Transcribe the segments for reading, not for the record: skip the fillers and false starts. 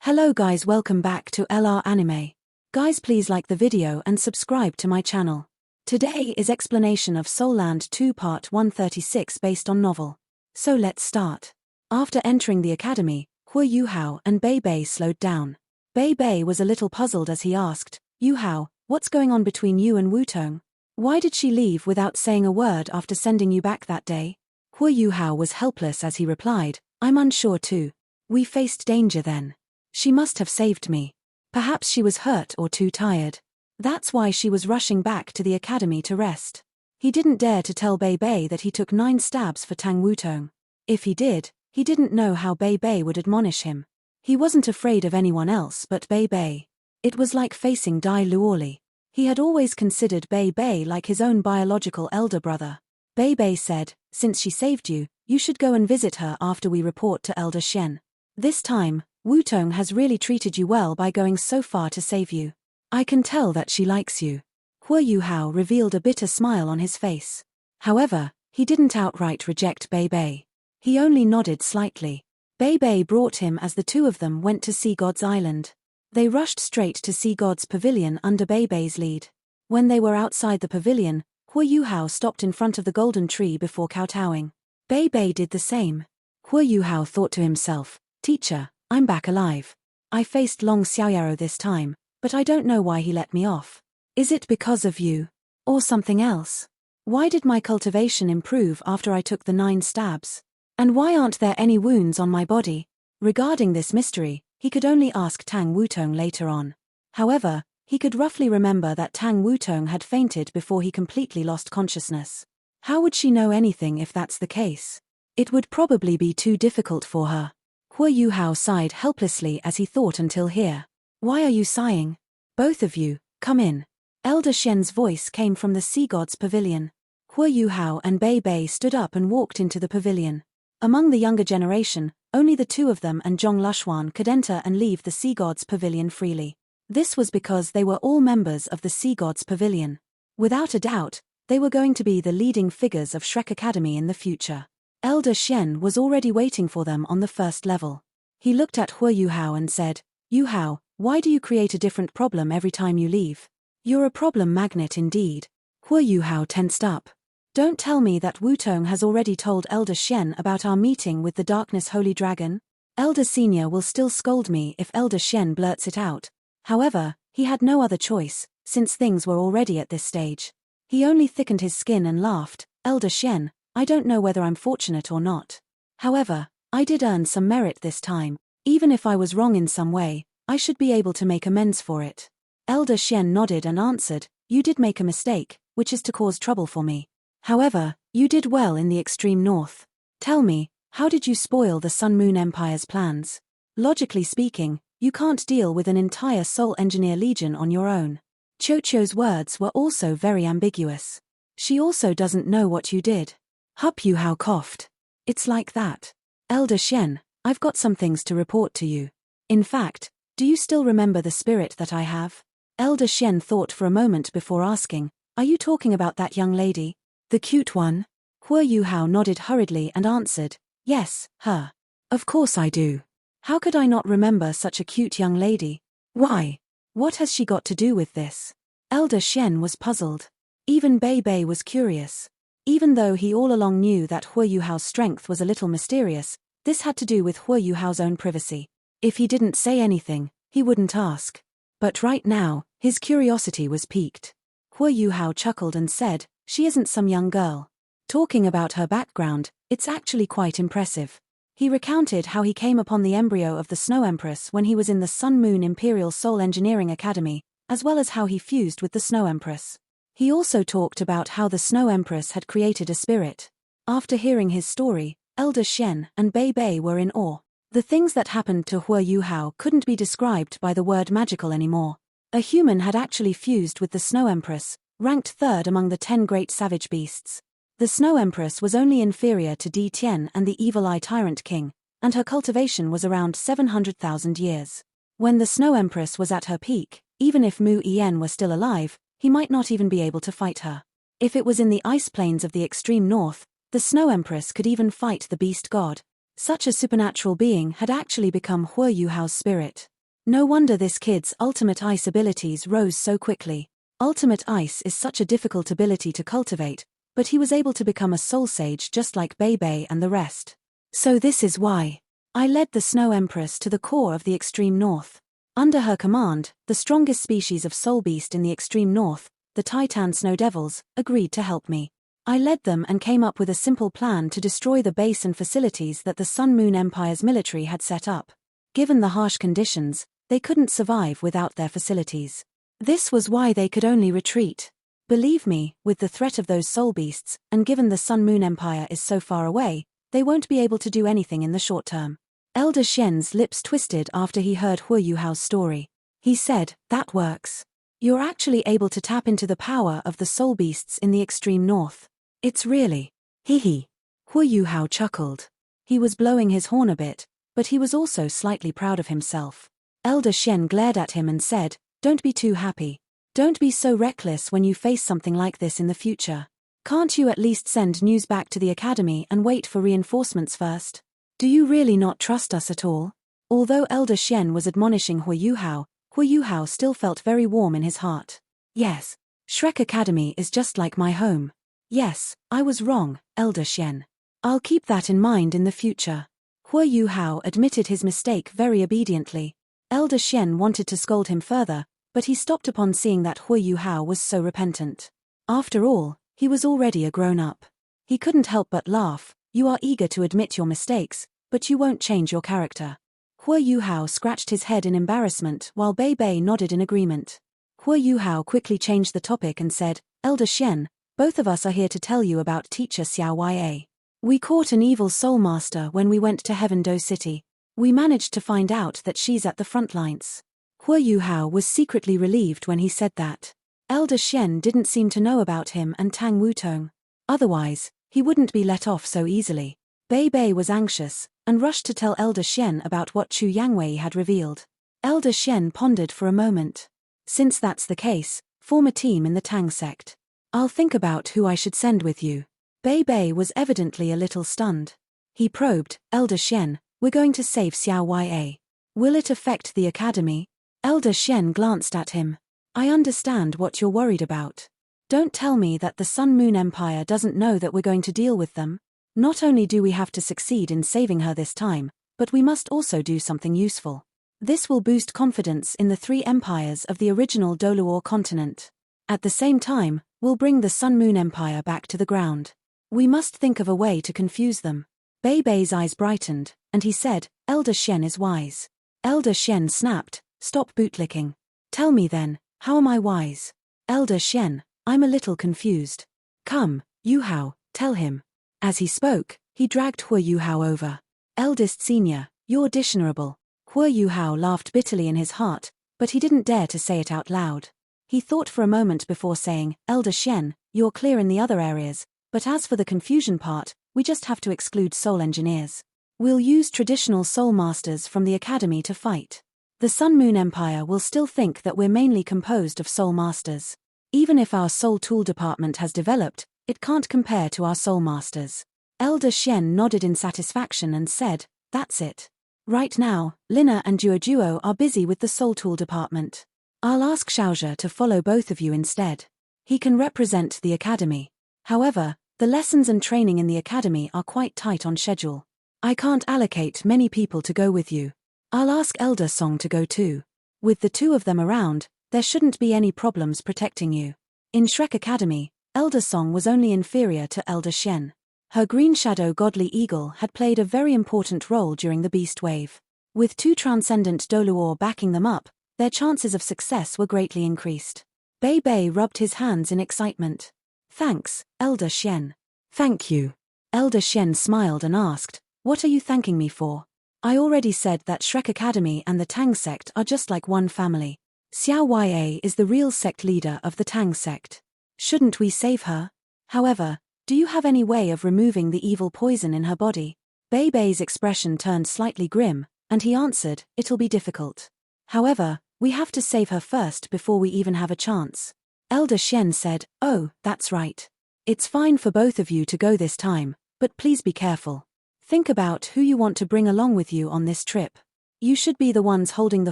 Hello guys, welcome back to LR Anime. Guys, please like the video and subscribe to my channel. Today is explanation of Soul Land 2 Part 136 based on novel. So let's start. After entering the academy, Hu Yuhao and Bei Bei slowed down. Bei Bei was a little puzzled as he asked, Yuhao, what's going on between you and Wutong? Why did she leave without saying a word after sending you back that day? Hu Yuhao was helpless as he replied, I'm unsure too. We faced danger then. She must have saved me. Perhaps she was hurt or too tired. That's why she was rushing back to the academy to rest. He didn't dare to tell Bei Bei that he took 9 stabs for Tang Wutong. If he did, he didn't know how Bei Bei would admonish him. He wasn't afraid of anyone else but Bei Bei. It was like facing Dai Luoli. He had always considered Bei Bei like his own biological elder brother. Bei Bei said, since she saved you, you should go and visit her after we report to Elder Shen. This time, Wutong has really treated you well by going so far to save you. I can tell that she likes you. Hu Yuhao revealed a bitter smile on his face. However, he didn't outright reject Bei Bei. He only nodded slightly. Bei Bei brought him as the two of them went to Sea God's Island. They rushed straight to Sea God's pavilion under Bei Bei's lead. When they were outside the pavilion, Hu Yuhao stopped in front of the golden tree before kowtowing. Bei Bei did the same. Hu Yuhao thought to himself, Teacher, I'm back alive. I faced Long Xiaoyaro this time, but I don't know why he let me off. Is it because of you? Or something else? Why did my cultivation improve after I took the 9 stabs? And why aren't there any wounds on my body? Regarding this mystery, he could only ask Tang Wutong later on. However, he could roughly remember that Tang Wutong had fainted before he completely lost consciousness. How would she know anything if that's the case? It would probably be too difficult for her. Hu Yuhao sighed helplessly as he thought until here. Why are you sighing? Both of you, come in. Elder Shen's voice came from the Sea God's pavilion. Hu Yuhao and Bei Bei stood up and walked into the pavilion. Among the younger generation, only the two of them and Zhong Lushuan could enter and leave the Sea God's pavilion freely. This was because they were all members of the Sea God's pavilion. Without a doubt, they were going to be the leading figures of Shrek Academy in the future. Elder Shen was already waiting for them on the first level. He looked at Hu Yuhao and said, Yuhao, why do you create a different problem every time you leave? You're a problem magnet indeed. Hu Yuhao tensed up. Don't tell me that Wutong has already told Elder Shen about our meeting with the Darkness Holy Dragon. Elder Senior will still scold me if Elder Shen blurts it out. However, he had no other choice, since things were already at this stage. He only thickened his skin and laughed, Elder Shen, I don't know whether I'm fortunate or not. However, I did earn some merit this time. Even if I was wrong in some way, I should be able to make amends for it. Elder Shen nodded and answered, you did make a mistake, which is to cause trouble for me. However, you did well in the extreme north. Tell me, how did you spoil the Sun Moon Empire's plans? Logically speaking, you can't deal with an entire Soul Engineer Legion on your own. Chocho's words were also very ambiguous. She also doesn't know what you did. Hu Yuhao coughed. It's like that. Elder Shen, I've got some things to report to you. In fact, do you still remember the spirit that I have? Elder Shen thought for a moment before asking, are you talking about that young lady? The cute one? Hu Yuhao nodded hurriedly and answered, yes, her. Of course I do. How could I not remember such a cute young lady? Why? What has she got to do with this? Elder Shen was puzzled. Even Bei Bei was curious. Even though he all along knew that Hu Yuhao's strength was a little mysterious, this had to do with Hu Yuhao's own privacy. If he didn't say anything, he wouldn't ask. But right now, his curiosity was piqued. Hu Yuhao chuckled and said, she isn't some young girl. Talking about her background, it's actually quite impressive. He recounted how he came upon the embryo of the Snow Empress when he was in the Sun Moon Imperial Soul Engineering Academy, as well as how he fused with the Snow Empress. He also talked about how the Snow Empress had created a spirit. After hearing his story, Elder Shen and Bei Bei were in awe. The things that happened to Hu Yuhao couldn't be described by the word magical anymore. A human had actually fused with the Snow Empress, ranked 3rd among the 10 great savage beasts. The Snow Empress was only inferior to Di Tian and the Evil Eye Tyrant King, and her cultivation was around 700,000 years. When the Snow Empress was at her peak, even if Mu Yen were still alive, he might not even be able to fight her. If it was in the ice plains of the extreme north, the Snow Empress could even fight the beast god. Such a supernatural being had actually become Hu Yuhao's spirit. No wonder this kid's ultimate ice abilities rose so quickly. Ultimate ice is such a difficult ability to cultivate, but he was able to become a soul sage just like Bei and the rest. So this is why I led the Snow Empress to the core of the extreme north. Under her command, the strongest species of soul beast in the extreme north, the Titan Snow Devils, agreed to help me. I led them and came up with a simple plan to destroy the base and facilities that the Sun Moon Empire's military had set up. Given the harsh conditions, they couldn't survive without their facilities. This was why they could only retreat. Believe me, with the threat of those soul beasts, and given the Sun Moon Empire is so far away, they won't be able to do anything in the short term. Elder Shen's lips twisted after he heard Hu Yuhao's story. He said, "That works. You're actually able to tap into the power of the soul beasts in the extreme north. It's really..." Hee. Hu Yuhao chuckled. He was blowing his horn a bit, but he was also slightly proud of himself. Elder Shen glared at him and said, "Don't be too happy. Don't be so reckless when you face something like this in the future. Can't you at least send news back to the academy and wait for reinforcements first? Do you really not trust us at all?" Although Elder Shen was admonishing Hu Yuhao still felt very warm in his heart. "Yes, Shrek Academy is just like my home. Yes, I was wrong, Elder Shen. I'll keep that in mind in the future." Hu Yuhao admitted his mistake very obediently. Elder Shen wanted to scold him further, but he stopped upon seeing that Hu Yuhao was so repentant. After all, he was already a grown-up. He couldn't help but laugh. "You are eager to admit your mistakes, but you won't change your character." Hu Yuhao scratched his head in embarrassment while Bei nodded in agreement. Hu Yuhao quickly changed the topic and said, "Elder Shen, both of us are here to tell you about teacher Xiao Ya. We caught an evil soul master when we went to Heaven Do City. We managed to find out that she's at the front lines." Hu Yuhao was secretly relieved when he said that. Elder Shen didn't seem to know about him and Tang Wutong. Otherwise, he wouldn't be let off so easily. Bei was anxious, and rushed to tell Elder Shen about what Chu Yangwei had revealed. Elder Shen pondered for a moment. "Since that's the case, form a team in the Tang sect. I'll think about who I should send with you." Bei was evidently a little stunned. He probed, "Elder Shen, we're going to save Xiao Ya. Will it affect the academy?" Elder Shen glanced at him. "I understand what you're worried about. Don't tell me that the Sun Moon Empire doesn't know that we're going to deal with them. Not only do we have to succeed in saving her this time, but we must also do something useful. This will boost confidence in the three empires of the original Doluor continent. At the same time, we'll bring the Sun Moon Empire back to the ground. We must think of a way to confuse them." Bei's eyes brightened, and he said, "Elder Shen is wise." Elder Shen snapped, "Stop bootlicking. Tell me then, how am I wise?" "Elder Shen, I'm a little confused. Come, Yuhao, tell him." As he spoke, he dragged Hu Yuhao over. "Eldest senior, you're dishonorable." Hu Yuhao laughed bitterly in his heart, but he didn't dare to say it out loud. He thought for a moment before saying, "Elder Shen, you're clear in the other areas, but as for the confusion part, we just have to exclude soul engineers. We'll use traditional soul masters from the academy to fight. The Sun Moon Empire will still think that we're mainly composed of soul masters. Even if our soul tool department has developed, it can't compare to our soul masters." Elder Shen nodded in satisfaction and said, "That's it. Right now, Lina and Duo are busy with the soul tool department. I'll ask Xiaozhe to follow both of you instead. He can represent the academy. However, the lessons and training in the academy are quite tight on schedule. I can't allocate many people to go with you. I'll ask Elder Song to go too. With the two of them around, there shouldn't be any problems protecting you." In Shrek Academy, Elder Song was only inferior to Elder Shen. Her green shadow godly eagle had played a very important role during the beast wave. With two transcendent Doluor backing them up, their chances of success were greatly increased. Bei rubbed his hands in excitement. "Thanks, Elder Shen." "Thank you." Elder Shen smiled and asked, "What are you thanking me for?" "I already said that Shrek Academy and the Tang sect are just like one family. Xiao Ya is the real sect leader of the Tang sect. Shouldn't we save her? However, do you have any way of removing the evil poison in her body?" Bei's expression turned slightly grim, and he answered, "It'll be difficult. However, we have to save her first before we even have a chance." Elder Shen said, "Oh, that's right. It's fine for both of you to go this time, but please be careful. Think about who you want to bring along with you on this trip. You should be the ones holding the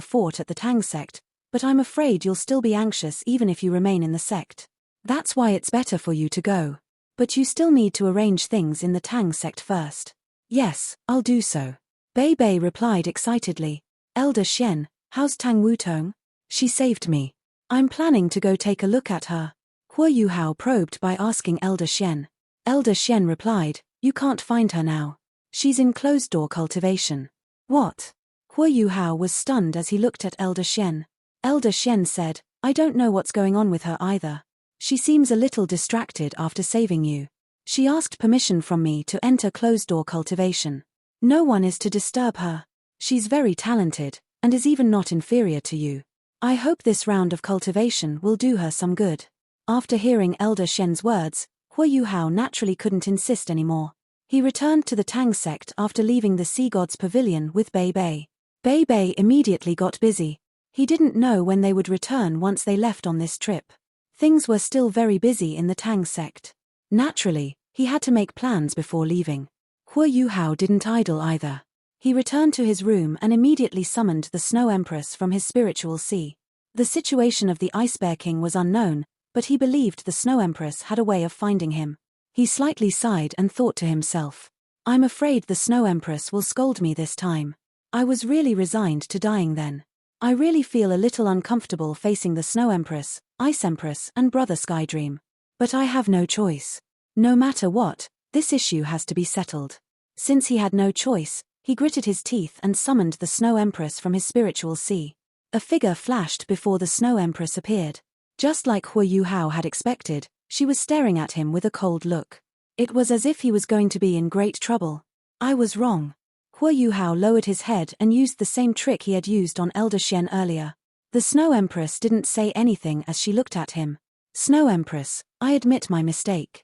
fort at the Tang sect, but I'm afraid you'll still be anxious even if you remain in the sect. That's why it's better for you to go. But you still need to arrange things in the Tang sect first. Yes, I'll do so. Bei Bei replied excitedly. Elder Xian, how's Tang Wutong? She saved me. I'm planning to go take a look at her. Huo Yuhao probed by asking Elder Xian. Elder Xian replied, you can't find her now. She's in closed-door cultivation. What? Huo Yuhao was stunned as he looked at Elder Xian. Elder Xian said, I don't know what's going on with her either. She seems a little distracted after saving you. She asked permission from me to enter closed-door cultivation. No one is to disturb her. She's very talented, and is even not inferior to you. I hope this round of cultivation will do her some good. After hearing Elder Xian's words, Huo Yuhao naturally couldn't insist anymore. He returned to the Tang sect after leaving the Sea God's pavilion with Bei Bei. Bei Bei immediately got busy. He didn't know when they would return once they left on this trip. Things were still very busy in the Tang sect. Naturally, he had to make plans before leaving. Huo Yuhao didn't idle either. He returned to his room and immediately summoned the Snow Empress from his spiritual sea. The situation of the Ice Bear King was unknown, but he believed the Snow Empress had a way of finding him. He slightly sighed and thought to himself, I'm afraid the Snow Empress will scold me this time. I was really resigned to dying then. I really feel a little uncomfortable facing the Snow Empress, Ice Empress and Brother Skydream. But I have no choice. No matter what, this issue has to be settled. Since he had no choice, he gritted his teeth and summoned the Snow Empress from his spiritual sea. A figure flashed before the Snow Empress appeared. Just like Huo Yuhao had expected, she was staring at him with a cold look. It was as if he was going to be in great trouble. I was wrong. Huo Yuhao lowered his head and used the same trick he had used on Elder Xian earlier. The Snow Empress didn't say anything as she looked at him. Snow Empress, I admit my mistake.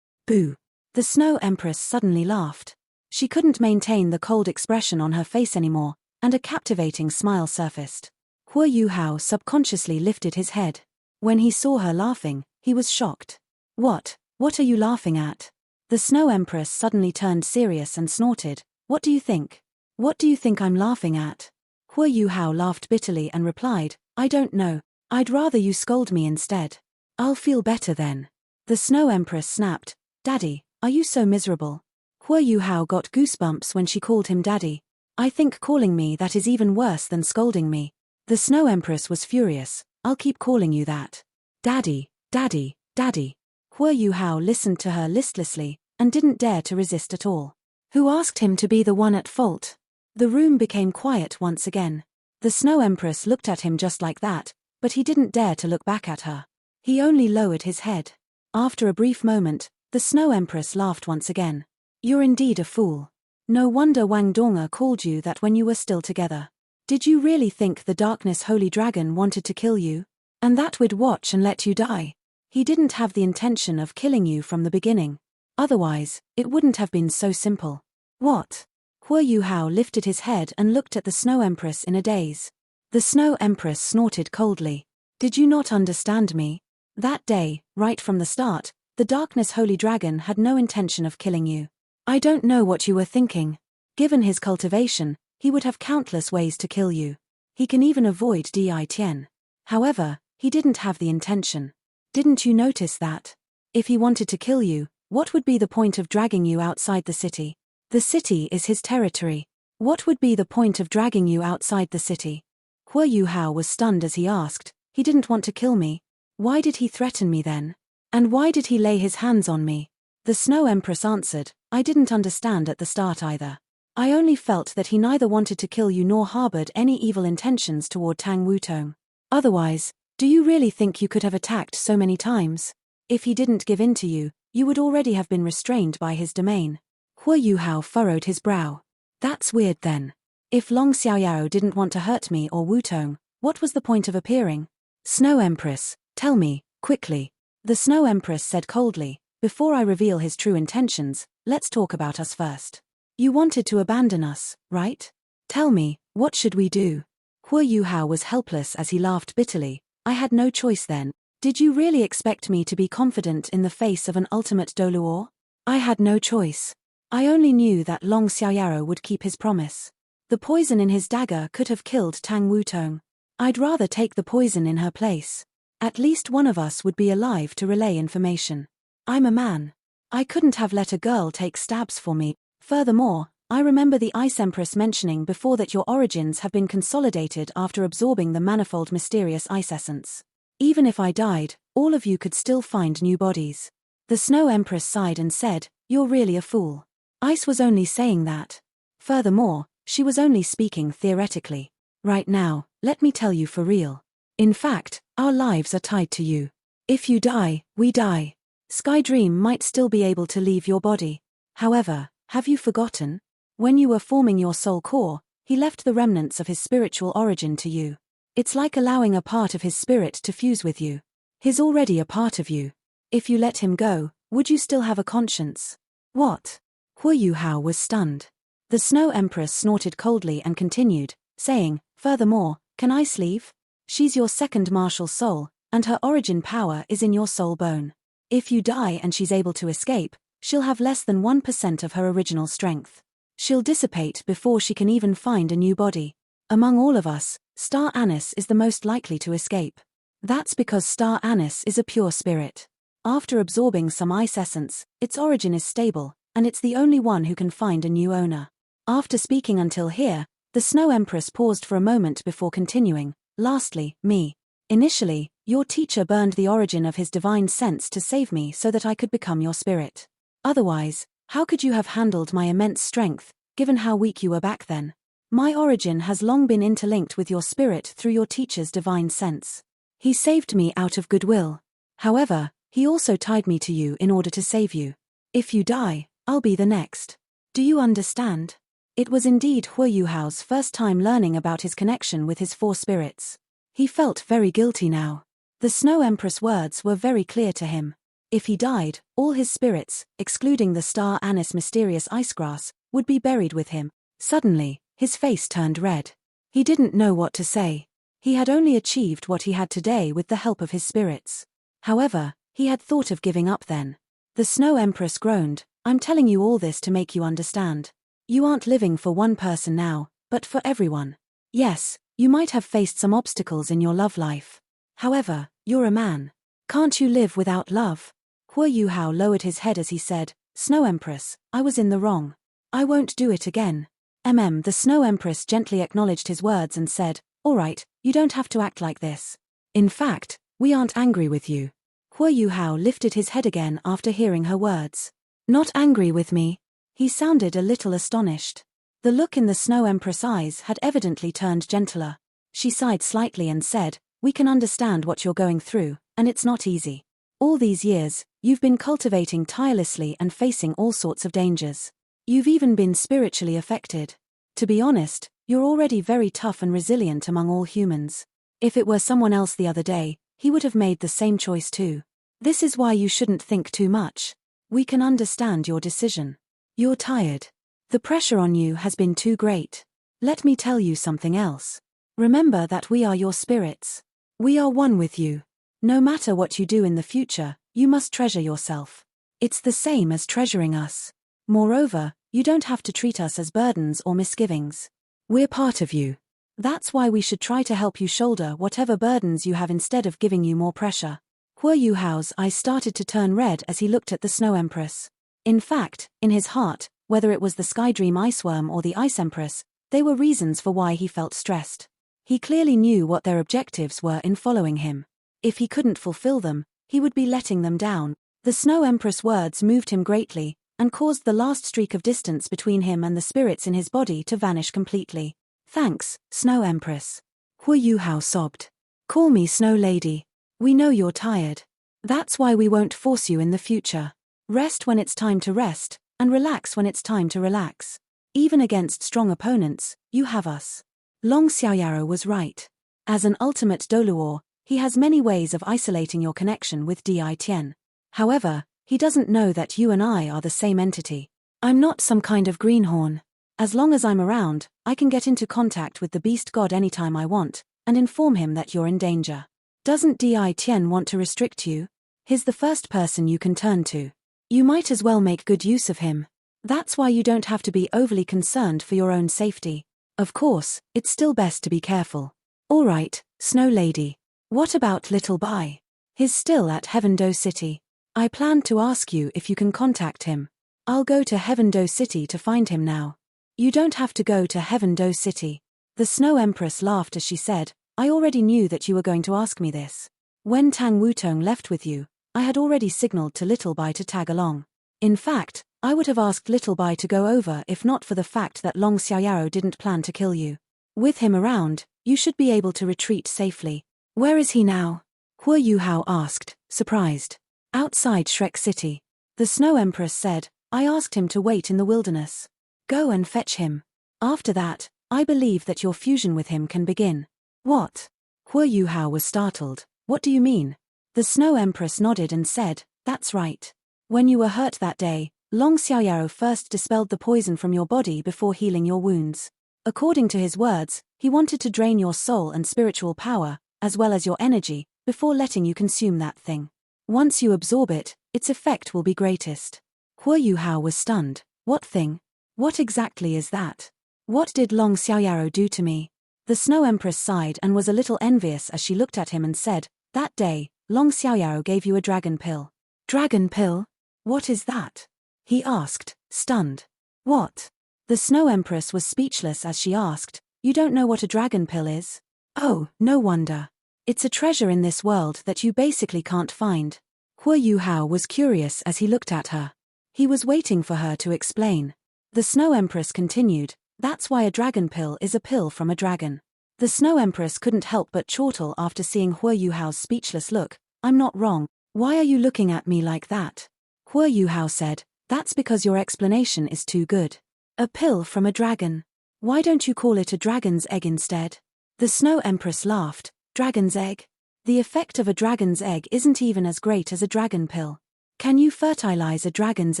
Boo. The Snow Empress suddenly laughed. She couldn't maintain the cold expression on her face anymore, and a captivating smile surfaced. Huo Yuhao subconsciously lifted his head. When he saw her laughing, he was shocked. What are you laughing at? The Snow Empress suddenly turned serious and snorted. What do you think? What do you think I'm laughing at? Huo Yuhao laughed bitterly and replied, I don't know. I'd rather you scold me instead. I'll feel better then. The Snow Empress snapped, Daddy, are you so miserable? Huo Yuhao got goosebumps when she called him Daddy. I think calling me that is even worse than scolding me. The Snow Empress was furious. I'll keep calling you that. Daddy, Daddy, Daddy. Huo Yuhao listened to her listlessly, and didn't dare to resist at all. Who asked him to be the one at fault? The room became quiet once again. The Snow Empress looked at him just like that, but he didn't dare to look back at her. He only lowered his head. After a brief moment, the Snow Empress laughed once again. You're indeed a fool. No wonder Wang Donga called you that when you were still together. Did you really think the Darkness Holy Dragon wanted to kill you? And that we'd watch and let you die? He didn't have the intention of killing you from the beginning. Otherwise, it wouldn't have been so simple. What? Huo Yuhao lifted his head and looked at the Snow Empress in a daze. The Snow Empress snorted coldly. Did you not understand me? That day, right from the start, the Darkness Holy Dragon had no intention of killing you. I don't know what you were thinking. Given his cultivation, he would have countless ways to kill you. He can even avoid Di Tian. However, he didn't have the intention. Didn't you notice that? If he wanted to kill you, what would be the point of dragging you outside the city? The city is his territory. What would be the point of dragging you outside the city? Huo Yuhao was stunned as he asked, he didn't want to kill me. Why did he threaten me then? And why did he lay his hands on me? The Snow Empress answered, I didn't understand at the start either. I only felt that he neither wanted to kill you nor harbored any evil intentions toward Tang Wutong. Otherwise, do you really think you could have attacked so many times? If he didn't give in to you, you would already have been restrained by his domain. Huo Yuhao furrowed his brow. That's weird then. If Long Xiaoyao didn't want to hurt me or Wutong, what was the point of appearing? Snow Empress, tell me, quickly. The Snow Empress said coldly, before I reveal his true intentions, let's talk about us first. You wanted to abandon us, right? Tell me, what should we do? Huo Yuhao was helpless as he laughed bitterly. I had no choice then. Did you really expect me to be confident in the face of an ultimate Doluor? I had no choice. I only knew that Long Xiaoyao would keep his promise. The poison in his dagger could have killed Tang Wutong. I'd rather take the poison in her place. At least one of us would be alive to relay information. I'm a man. I couldn't have let a girl take stabs for me. Furthermore, I remember the Ice Empress mentioning before that your origins have been consolidated after absorbing the manifold mysterious ice essence. Even if I died, all of you could still find new bodies. The Snow Empress sighed and said, "You're really a fool." Ice was only saying that. Furthermore, she was only speaking theoretically. Right now, let me tell you for real. In fact, our lives are tied to you. If you die, we die. Skydream might still be able to leave your body. However, have you forgotten? When you were forming your soul core, he left the remnants of his spiritual origin to you. It's like allowing a part of his spirit to fuse with you. He's already a part of you. If you let him go, would you still have a conscience? What? Hu Yuhao was stunned. The Snow Empress snorted coldly and continued, saying, "Furthermore, can Ice leave? She's your second martial soul, and her origin power is in your soul bone. If you die and she's able to escape, she'll have less than 1% of her original strength. She'll dissipate before she can even find a new body. Among all of us, Star Anise is the most likely to escape. That's because Star Anise is a pure spirit. After absorbing some ice essence, its origin is stable, and it's the only one who can find a new owner." After speaking until here, the Snow Empress paused for a moment before continuing, "Lastly, me. Initially, your teacher burned the origin of his divine sense to save me so that I could become your spirit. Otherwise, how could you have handled my immense strength, given how weak you were back then? My origin has long been interlinked with your spirit through your teacher's divine sense. He saved me out of goodwill. However, he also tied me to you in order to save you. If you die, I'll be the next. Do you understand?" It was indeed Hu Yuhao's first time learning about his connection with his four spirits. He felt very guilty now. The Snow Empress words were very clear to him. If he died, all his spirits, excluding the Star Anise mysterious icegrass, would be buried with him. Suddenly, his face turned red. He didn't know what to say. He had only achieved what he had today with the help of his spirits. However, he had thought of giving up then. The Snow Empress groaned, "I'm telling you all this to make you understand. You aren't living for one person now, but for everyone. Yes, you might have faced some obstacles in your love life. However, you're a man. Can't you live without love?" Hu Yuhao lowered his head as he said, "Snow Empress, I was in the wrong. I won't do it again." The Snow Empress gently acknowledged his words and said, "All right, you don't have to act like this. In fact, we aren't angry with you." Hu Yuhao lifted his head again after hearing her words. "Not angry with me?" He sounded a little astonished. The look in the Snow Empress' eyes had evidently turned gentler. She sighed slightly and said, "We can understand what you're going through, and it's not easy. All these years, you've been cultivating tirelessly and facing all sorts of dangers. You've even been spiritually affected. To be honest, you're already very tough and resilient among all humans. If it were someone else the other day, he would have made the same choice too. This is why you shouldn't think too much. We can understand your decision. You're tired. The pressure on you has been too great. Let me tell you something else. Remember that we are your spirits. We are one with you. No matter what you do in the future, you must treasure yourself. It's the same as treasuring us. Moreover, you don't have to treat us as burdens or misgivings. We're part of you. That's why we should try to help you shoulder whatever burdens you have instead of giving you more pressure." Hu Yuhao's eyes started to turn red as he looked at the Snow Empress. In fact, in his heart, whether it was the Skydream Iceworm or the Ice Empress, they were reasons for why he felt stressed. He clearly knew what their objectives were in following him. If he couldn't fulfill them, he would be letting them down. The Snow Empress' words moved him greatly, and caused the last streak of distance between him and the spirits in his body to vanish completely. "Thanks, Snow Empress." Hu Yuhao sobbed. "Call me Snow Lady. We know you're tired. That's why we won't force you in the future. Rest when it's time to rest, and relax when it's time to relax. Even against strong opponents, you have us." Long Xiaoyaro was right. As an ultimate Doluor, he has many ways of isolating your connection with Di Tian. However, he doesn't know that you and I are the same entity. I'm not some kind of greenhorn. As long as I'm around, I can get into contact with the beast god anytime I want, and inform him that you're in danger. Doesn't Di Tian want to restrict you? He's the first person you can turn to. You might as well make good use of him. That's why you don't have to be overly concerned for your own safety. Of course, it's still best to be careful. Alright, Snow Lady. What about Little Bai? He's still at Heaven-do City. I planned to ask you if you can contact him. I'll go to Heaven-do City to find him now. You don't have to go to Heaven-do City. The Snow Empress laughed as she said, I already knew that you were going to ask me this. When Tang Wutong left with you, I had already signaled to Little Bai to tag along. In fact, I would have asked Little Bai to go over if not for the fact that Long Xiaoyaro didn't plan to kill you. With him around, you should be able to retreat safely. Where is he now? Huo Yuhao asked, surprised. Outside Shrek City. The Snow Empress said, I asked him to wait in the wilderness. Go and fetch him. After that, I believe that your fusion with him can begin. What? Huo Yuhao was startled. What do you mean? The Snow Empress nodded and said, that's right. When you were hurt that day, Long Xiaoyaro first dispelled the poison from your body before healing your wounds. According to his words, he wanted to drain your soul and spiritual power, as well as your energy, before letting you consume that thing. Once you absorb it, its effect will be greatest. Huo Yuhao was stunned. What thing? What exactly is that? What did Long Xiaoyaro do to me? The Snow Empress sighed and was a little envious as she looked at him and said, that day, Long Xiaoyaro gave you a dragon pill. Dragon pill? What is that? He asked, stunned. What? The Snow Empress was speechless as she asked, you don't know what a dragon pill is? Oh, no wonder. It's a treasure in this world that you basically can't find. Huo Yuhao was curious as he looked at her. He was waiting for her to explain. The Snow Empress continued, that's why a dragon pill is a pill from a dragon. The Snow Empress couldn't help but chortle after seeing Huo Yuhao's speechless look. I'm not wrong. Why are you looking at me like that? Huo Yuhao said, that's because your explanation is too good. A pill from a dragon. Why don't you call it a dragon's egg instead? The Snow Empress laughed. Dragon's egg? The effect of a dragon's egg isn't even as great as a dragon pill. Can you fertilize a dragon's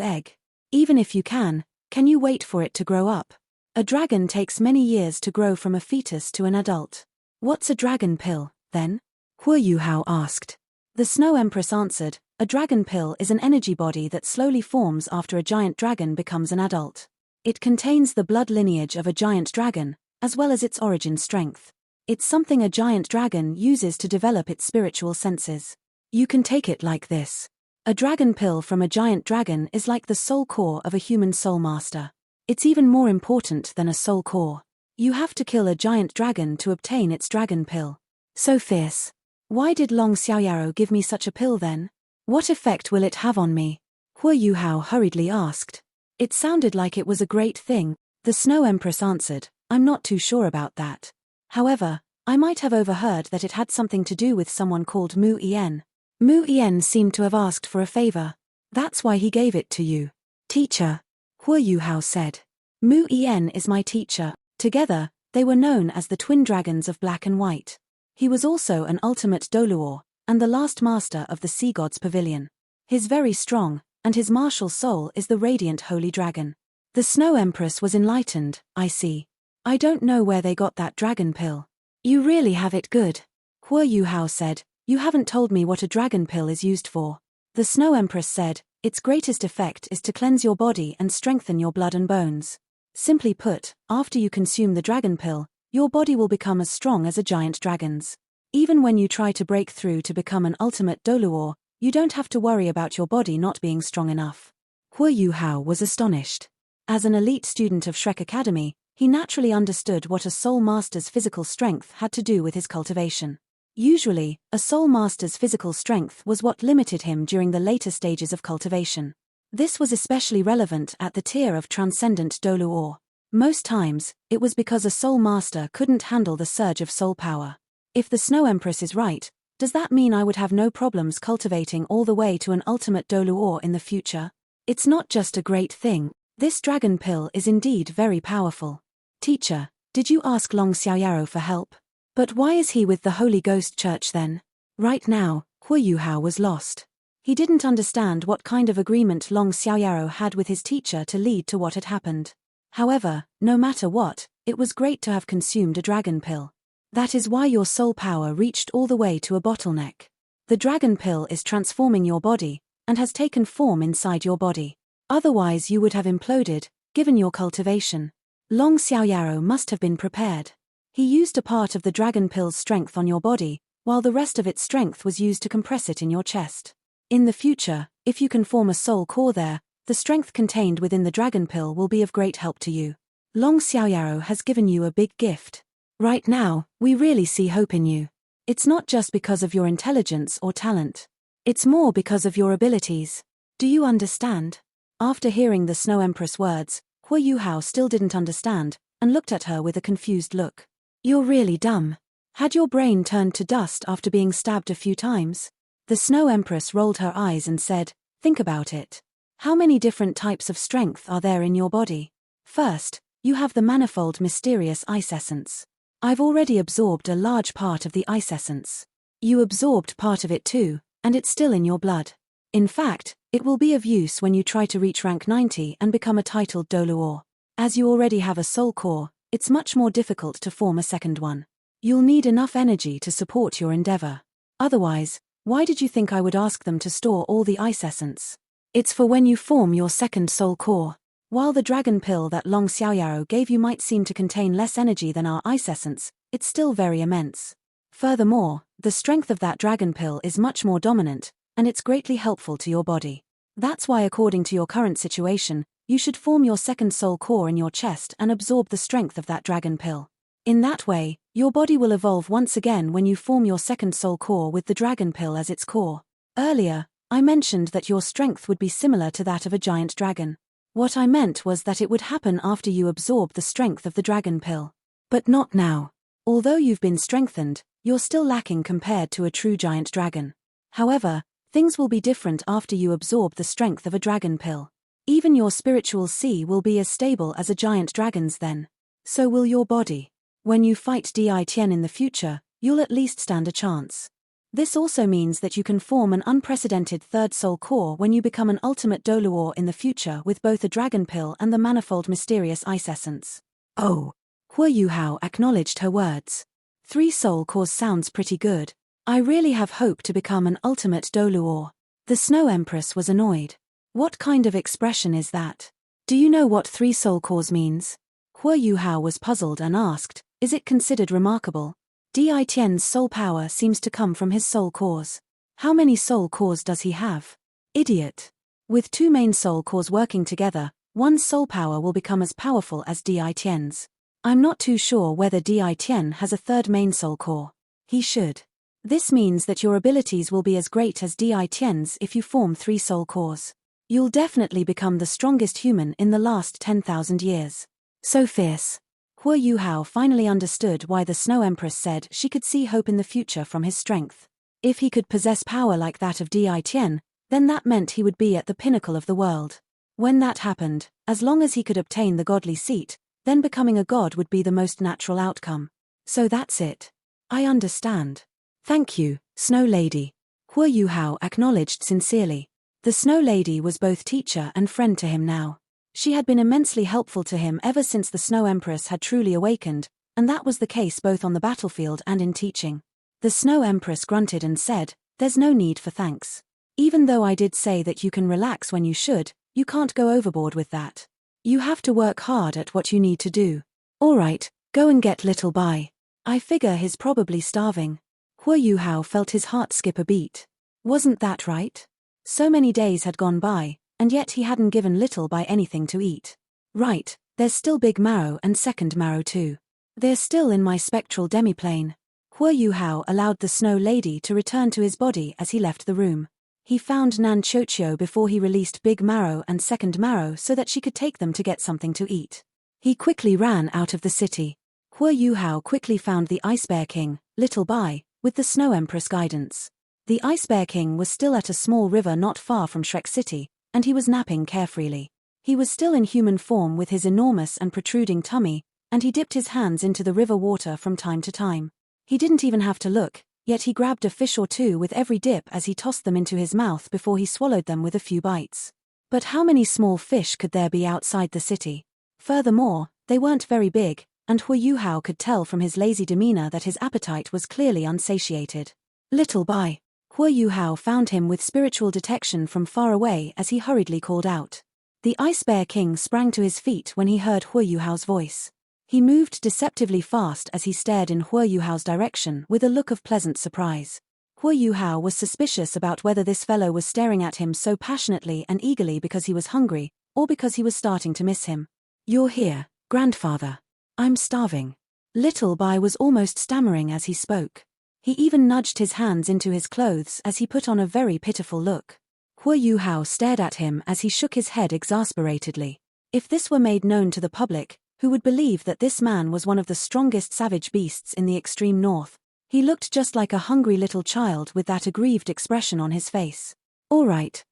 egg? Even if you can you wait for it to grow up? A dragon takes many years to grow from a fetus to an adult. What's a dragon pill, then? Huo Yuhao asked. The Snow Empress answered, a dragon pill is an energy body that slowly forms after a giant dragon becomes an adult. It contains the blood lineage of a giant dragon, as well as its origin strength. It's something a giant dragon uses to develop its spiritual senses. You can take it like this. A dragon pill from a giant dragon is like the soul core of a human soul master. It's even more important than a soul core. You have to kill a giant dragon to obtain its dragon pill. So fierce. Why did Long Xiaoyaro give me such a pill then? What effect will it have on me? Huo Yuhao hurriedly asked. It sounded like it was a great thing. The Snow Empress answered, I'm not too sure about that. However, I might have overheard that it had something to do with someone called Mu Yen. Mu Yen seemed to have asked for a favor. That's why he gave it to you. Teacher. Huo Yuhao said. Mu Yen is my teacher. Together, they were known as the Twin Dragons of Black and White. He was also an ultimate Doluor, and the last master of the Sea God's Pavilion. He's very strong, and his martial soul is the radiant holy dragon. The Snow Empress was enlightened, I see. I don't know where they got that dragon pill. You really have it good. Huo Yuhao said, you haven't told me what a dragon pill is used for. The Snow Empress said, its greatest effect is to cleanse your body and strengthen your blood and bones. Simply put, after you consume the dragon pill, your body will become as strong as a giant dragon's. Even when you try to break through to become an ultimate Doluor, you don't have to worry about your body not being strong enough. Huo Yuhao was astonished. As an elite student of Shrek Academy, he naturally understood what a soul master's physical strength had to do with his cultivation. Usually, a soul master's physical strength was what limited him during the later stages of cultivation. This was especially relevant at the tier of Transcendent Doluor. Most times, it was because a soul master couldn't handle the surge of soul power. If the Snow Empress is right, does that mean I would have no problems cultivating all the way to an ultimate Doluor in the future? It's not just a great thing, this dragon pill is indeed very powerful. Teacher, did you ask Long Xiaoyaro for help? But why is he with the Holy Ghost Church then? Right now, Huo Yuhao was lost. He didn't understand what kind of agreement Long Xiaoyaro had with his teacher to lead to what had happened. However, no matter what, it was great to have consumed a dragon pill. That is why your soul power reached all the way to a bottleneck. The dragon pill is transforming your body, and has taken form inside your body. Otherwise you would have imploded, given your cultivation. Long Xiaoyaro must have been prepared. He used a part of the dragon pill's strength on your body, while the rest of its strength was used to compress it in your chest. In the future, if you can form a soul core there, the strength contained within the dragon pill will be of great help to you. Long Xiaoyaro has given you a big gift. Right now, we really see hope in you. It's not just because of your intelligence or talent. It's more because of your abilities. Do you understand? After hearing the Snow Empress words, Hu Yuhao still didn't understand, and looked at her with a confused look. You're really dumb. Had your brain turned to dust after being stabbed a few times? The Snow Empress rolled her eyes and said, think about it. How many different types of strength are there in your body? First, you have the manifold mysterious ice essence. I've already absorbed a large part of the ice essence. You absorbed part of it too, and it's still in your blood. In fact, it will be of use when you try to reach rank 90 and become a titled Doluor. As you already have a soul core, it's much more difficult to form a second one. You'll need enough energy to support your endeavor. Otherwise, why did you think I would ask them to store all the ice essence? It's for when you form your second soul core. While the dragon pill that Long Xiaoyaro gave you might seem to contain less energy than our ice essence, it's still very immense. Furthermore, the strength of that dragon pill is much more dominant, and it's greatly helpful to your body. That's why, according to your current situation, you should form your second soul core in your chest and absorb the strength of that dragon pill. In that way, your body will evolve once again when you form your second soul core with the dragon pill as its core. Earlier, I mentioned that your strength would be similar to that of a giant dragon. What I meant was that it would happen after you absorb the strength of the dragon pill. But not now. Although you've been strengthened, you're still lacking compared to a true giant dragon. However, things will be different after you absorb the strength of a dragon pill. Even your spiritual sea will be as stable as a giant dragon's then. So will your body. When you fight Di Tian in the future, you'll at least stand a chance. This also means that you can form an unprecedented third soul core when you become an ultimate Doluor in the future with both a dragon pill and the manifold mysterious ice essence. Oh. Hu Yuhao acknowledged her words. 3 soul cores sounds pretty good. I really have hope to become an ultimate Doluor. The Snow Empress was annoyed. What kind of expression is that? Do you know what 3 soul cores means? Hu Yuhao was puzzled and asked, is it considered remarkable? Di Tian's soul power seems to come from his soul cores. How many soul cores does he have? Idiot. With 2 main soul cores working together, one soul power will become as powerful as Di Tian's. I'm not too sure whether Di Tian has a third main soul core. He should. This means that your abilities will be as great as Di Tian's if you form 3 soul cores. You'll definitely become the strongest human in the last 10,000 years. So fierce. Hu Yuhao finally understood why the Snow Empress said she could see hope in the future from his strength. If he could possess power like that of Di Tian, then that meant he would be at the pinnacle of the world. When that happened, as long as he could obtain the godly seat, then becoming a god would be the most natural outcome. So that's it. I understand. Thank you, Snow Lady. Hu Yuhao acknowledged sincerely. The Snow Lady was both teacher and friend to him now. She had been immensely helpful to him ever since the Snow Empress had truly awakened, and that was the case both on the battlefield and in teaching. The Snow Empress grunted and said, there's no need for thanks. Even though I did say that you can relax when you should, you can't go overboard with that. You have to work hard at what you need to do. Alright, go and get Little Bai. I figure he's probably starving. Hu Yuhao felt his heart skip a beat. Wasn't that right? So many days had gone by, and yet he hadn't given Little Bai anything to eat. Right, there's still Big Marrow and Second Marrow too. They're still in my spectral demiplane. Hu Yuhao allowed the Snow Lady to return to his body as he left the room. He found Nan Chochio before he released Big Marrow and Second Marrow so that she could take them to get something to eat. He quickly ran out of the city. Hu Yuhao quickly found the Ice Bear King, Little Bai, with the Snow Empress guidance. The Ice Bear King was still at a small river not far from Shrek City, and he was napping carefreely. He was still in human form with his enormous and protruding tummy, and he dipped his hands into the river water from time to time. He didn't even have to look, yet he grabbed a fish or two with every dip as he tossed them into his mouth before he swallowed them with a few bites. But how many small fish could there be outside the city? Furthermore, they weren't very big, and Hu Yuhao could tell from his lazy demeanor that his appetite was clearly unsatiated. Little Bai. Hu Yuhao found him with spiritual detection from far away as he hurriedly called out. The Ice Bear King sprang to his feet when he heard Hua Yuhao's voice. He moved deceptively fast as he stared in Hua Yuhao's direction with a look of pleasant surprise. Hua Yuhao was suspicious about whether this fellow was staring at him so passionately and eagerly because he was hungry, or because he was starting to miss him. "You're here, grandfather. I'm starving." Little Bai was almost stammering as he spoke. He even nudged his hands into his clothes as he put on a very pitiful look. Hua Yuhao stared at him as he shook his head exasperatedly. If this were made known to the public, who would believe that this man was one of the strongest savage beasts in the extreme north? He looked just like a hungry little child with that aggrieved expression on his face. All right.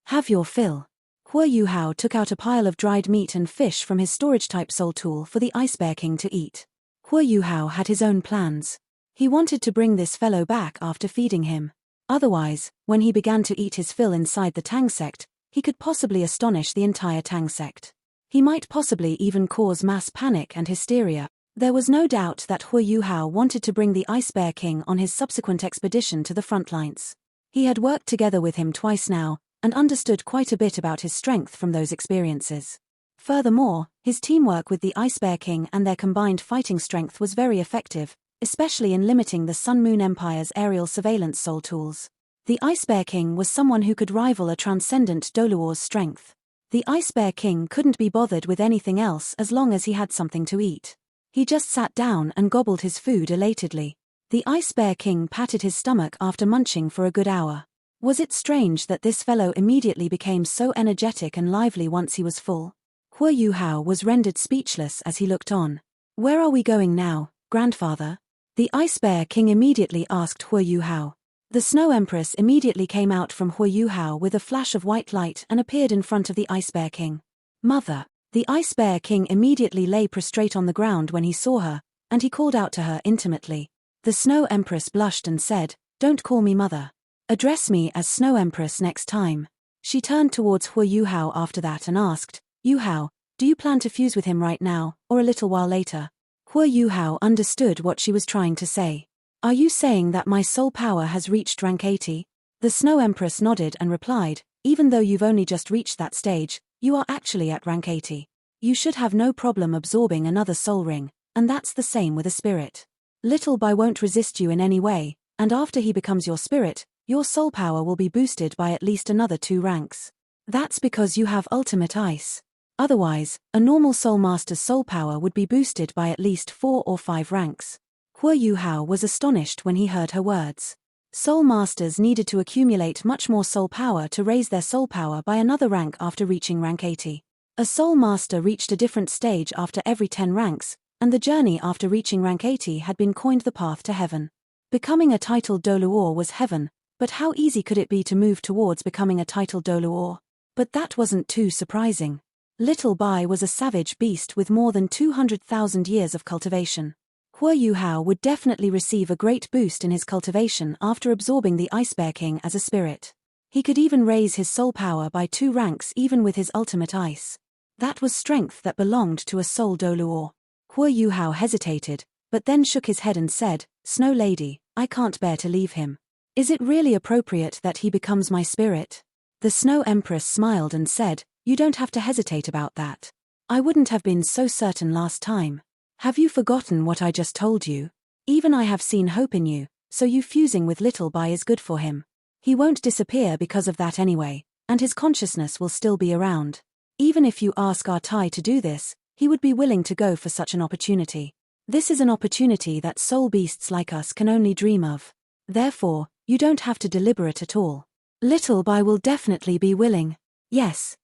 Have your fill." Hua Yuhao took out a pile of dried meat and fish from his storage-type soul tool for the Ice Bear King to eat. Hua Yuhao had his own plans. He wanted to bring this fellow back after feeding him. Otherwise, when he began to eat his fill inside the Tang sect, he could possibly astonish the entire Tang sect. He might possibly even cause mass panic and hysteria. There was no doubt that Hua Yuhao wanted to bring the Ice Bear King on his subsequent expedition to the front lines. He had worked together with him twice now, and understood quite a bit about his strength from those experiences. Furthermore, his teamwork with the Ice Bear King and their combined fighting strength was very effective, especially in limiting the Sun Moon Empire's aerial surveillance soul tools. The Ice Bear King was someone who could rival a transcendent Doluor's strength. The Ice Bear King couldn't be bothered with anything else as long as he had something to eat. He just sat down and gobbled his food elatedly. The Ice Bear King patted his stomach after munching for a good hour. Was it strange that this fellow immediately became so energetic and lively once he was full? Hua Yuhao was rendered speechless as he looked on. "Where are we going now, grandfather?" The Ice Bear King immediately asked Hua Yuhao. The Snow Empress immediately came out from Hua Yuhao with a flash of white light and appeared in front of the Ice Bear King. "Mother." The Ice Bear King immediately lay prostrate on the ground when he saw her, and he called out to her intimately. The Snow Empress blushed and said, "Don't call me mother. Address me as Snow Empress next time." She turned towards Hua Yuhao after that and asked, "Yuhao, do you plan to fuse with him right now, or a little while later?" Hua Yuhao understood what she was trying to say. "Are you saying that my soul power has reached rank 80? The Snow Empress nodded and replied, "Even though you've only just reached that stage, you are actually at rank 80. You should have no problem absorbing another soul ring, and that's the same with a spirit. Little Bai won't resist you in any way, and after he becomes your spirit, your soul power will be boosted by at least another 2 ranks. That's because you have ultimate ice. Otherwise, a normal soul master's soul power would be boosted by at least 4 or 5 ranks." Hua Yuhao was astonished when he heard her words. Soul masters needed to accumulate much more soul power to raise their soul power by another rank after reaching rank 80. A soul master reached a different stage after every 10 ranks, and the journey after reaching rank 80 had been coined the path to heaven. Becoming a titled Doluor was heaven, but how easy could it be to move towards becoming a titled Doluor? But that wasn't too surprising. Little Bai was a savage beast with more than 200,000 years of cultivation. Hua Yuhao would definitely receive a great boost in his cultivation after absorbing the Ice Bear King as a spirit. He could even raise his soul power by 2 ranks even with his ultimate ice. That was strength that belonged to a soul Doluor. Hua Yuhao hesitated, but then shook his head and said, "Snow Lady, I can't bear to leave him. Is it really appropriate that he becomes my spirit?" The Snow Empress smiled and said, "You don't have to hesitate about that. I wouldn't have been so certain last time. Have you forgotten what I just told you? Even I have seen hope in you, so you fusing with Little Bai is good for him. He won't disappear because of that anyway, and his consciousness will still be around. Even if you ask our Tai to do this, he would be willing to go for such an opportunity. This is an opportunity that soul beasts like us can only dream of. Therefore, you don't have to deliberate at all. Little Bai will definitely be willing." Yes.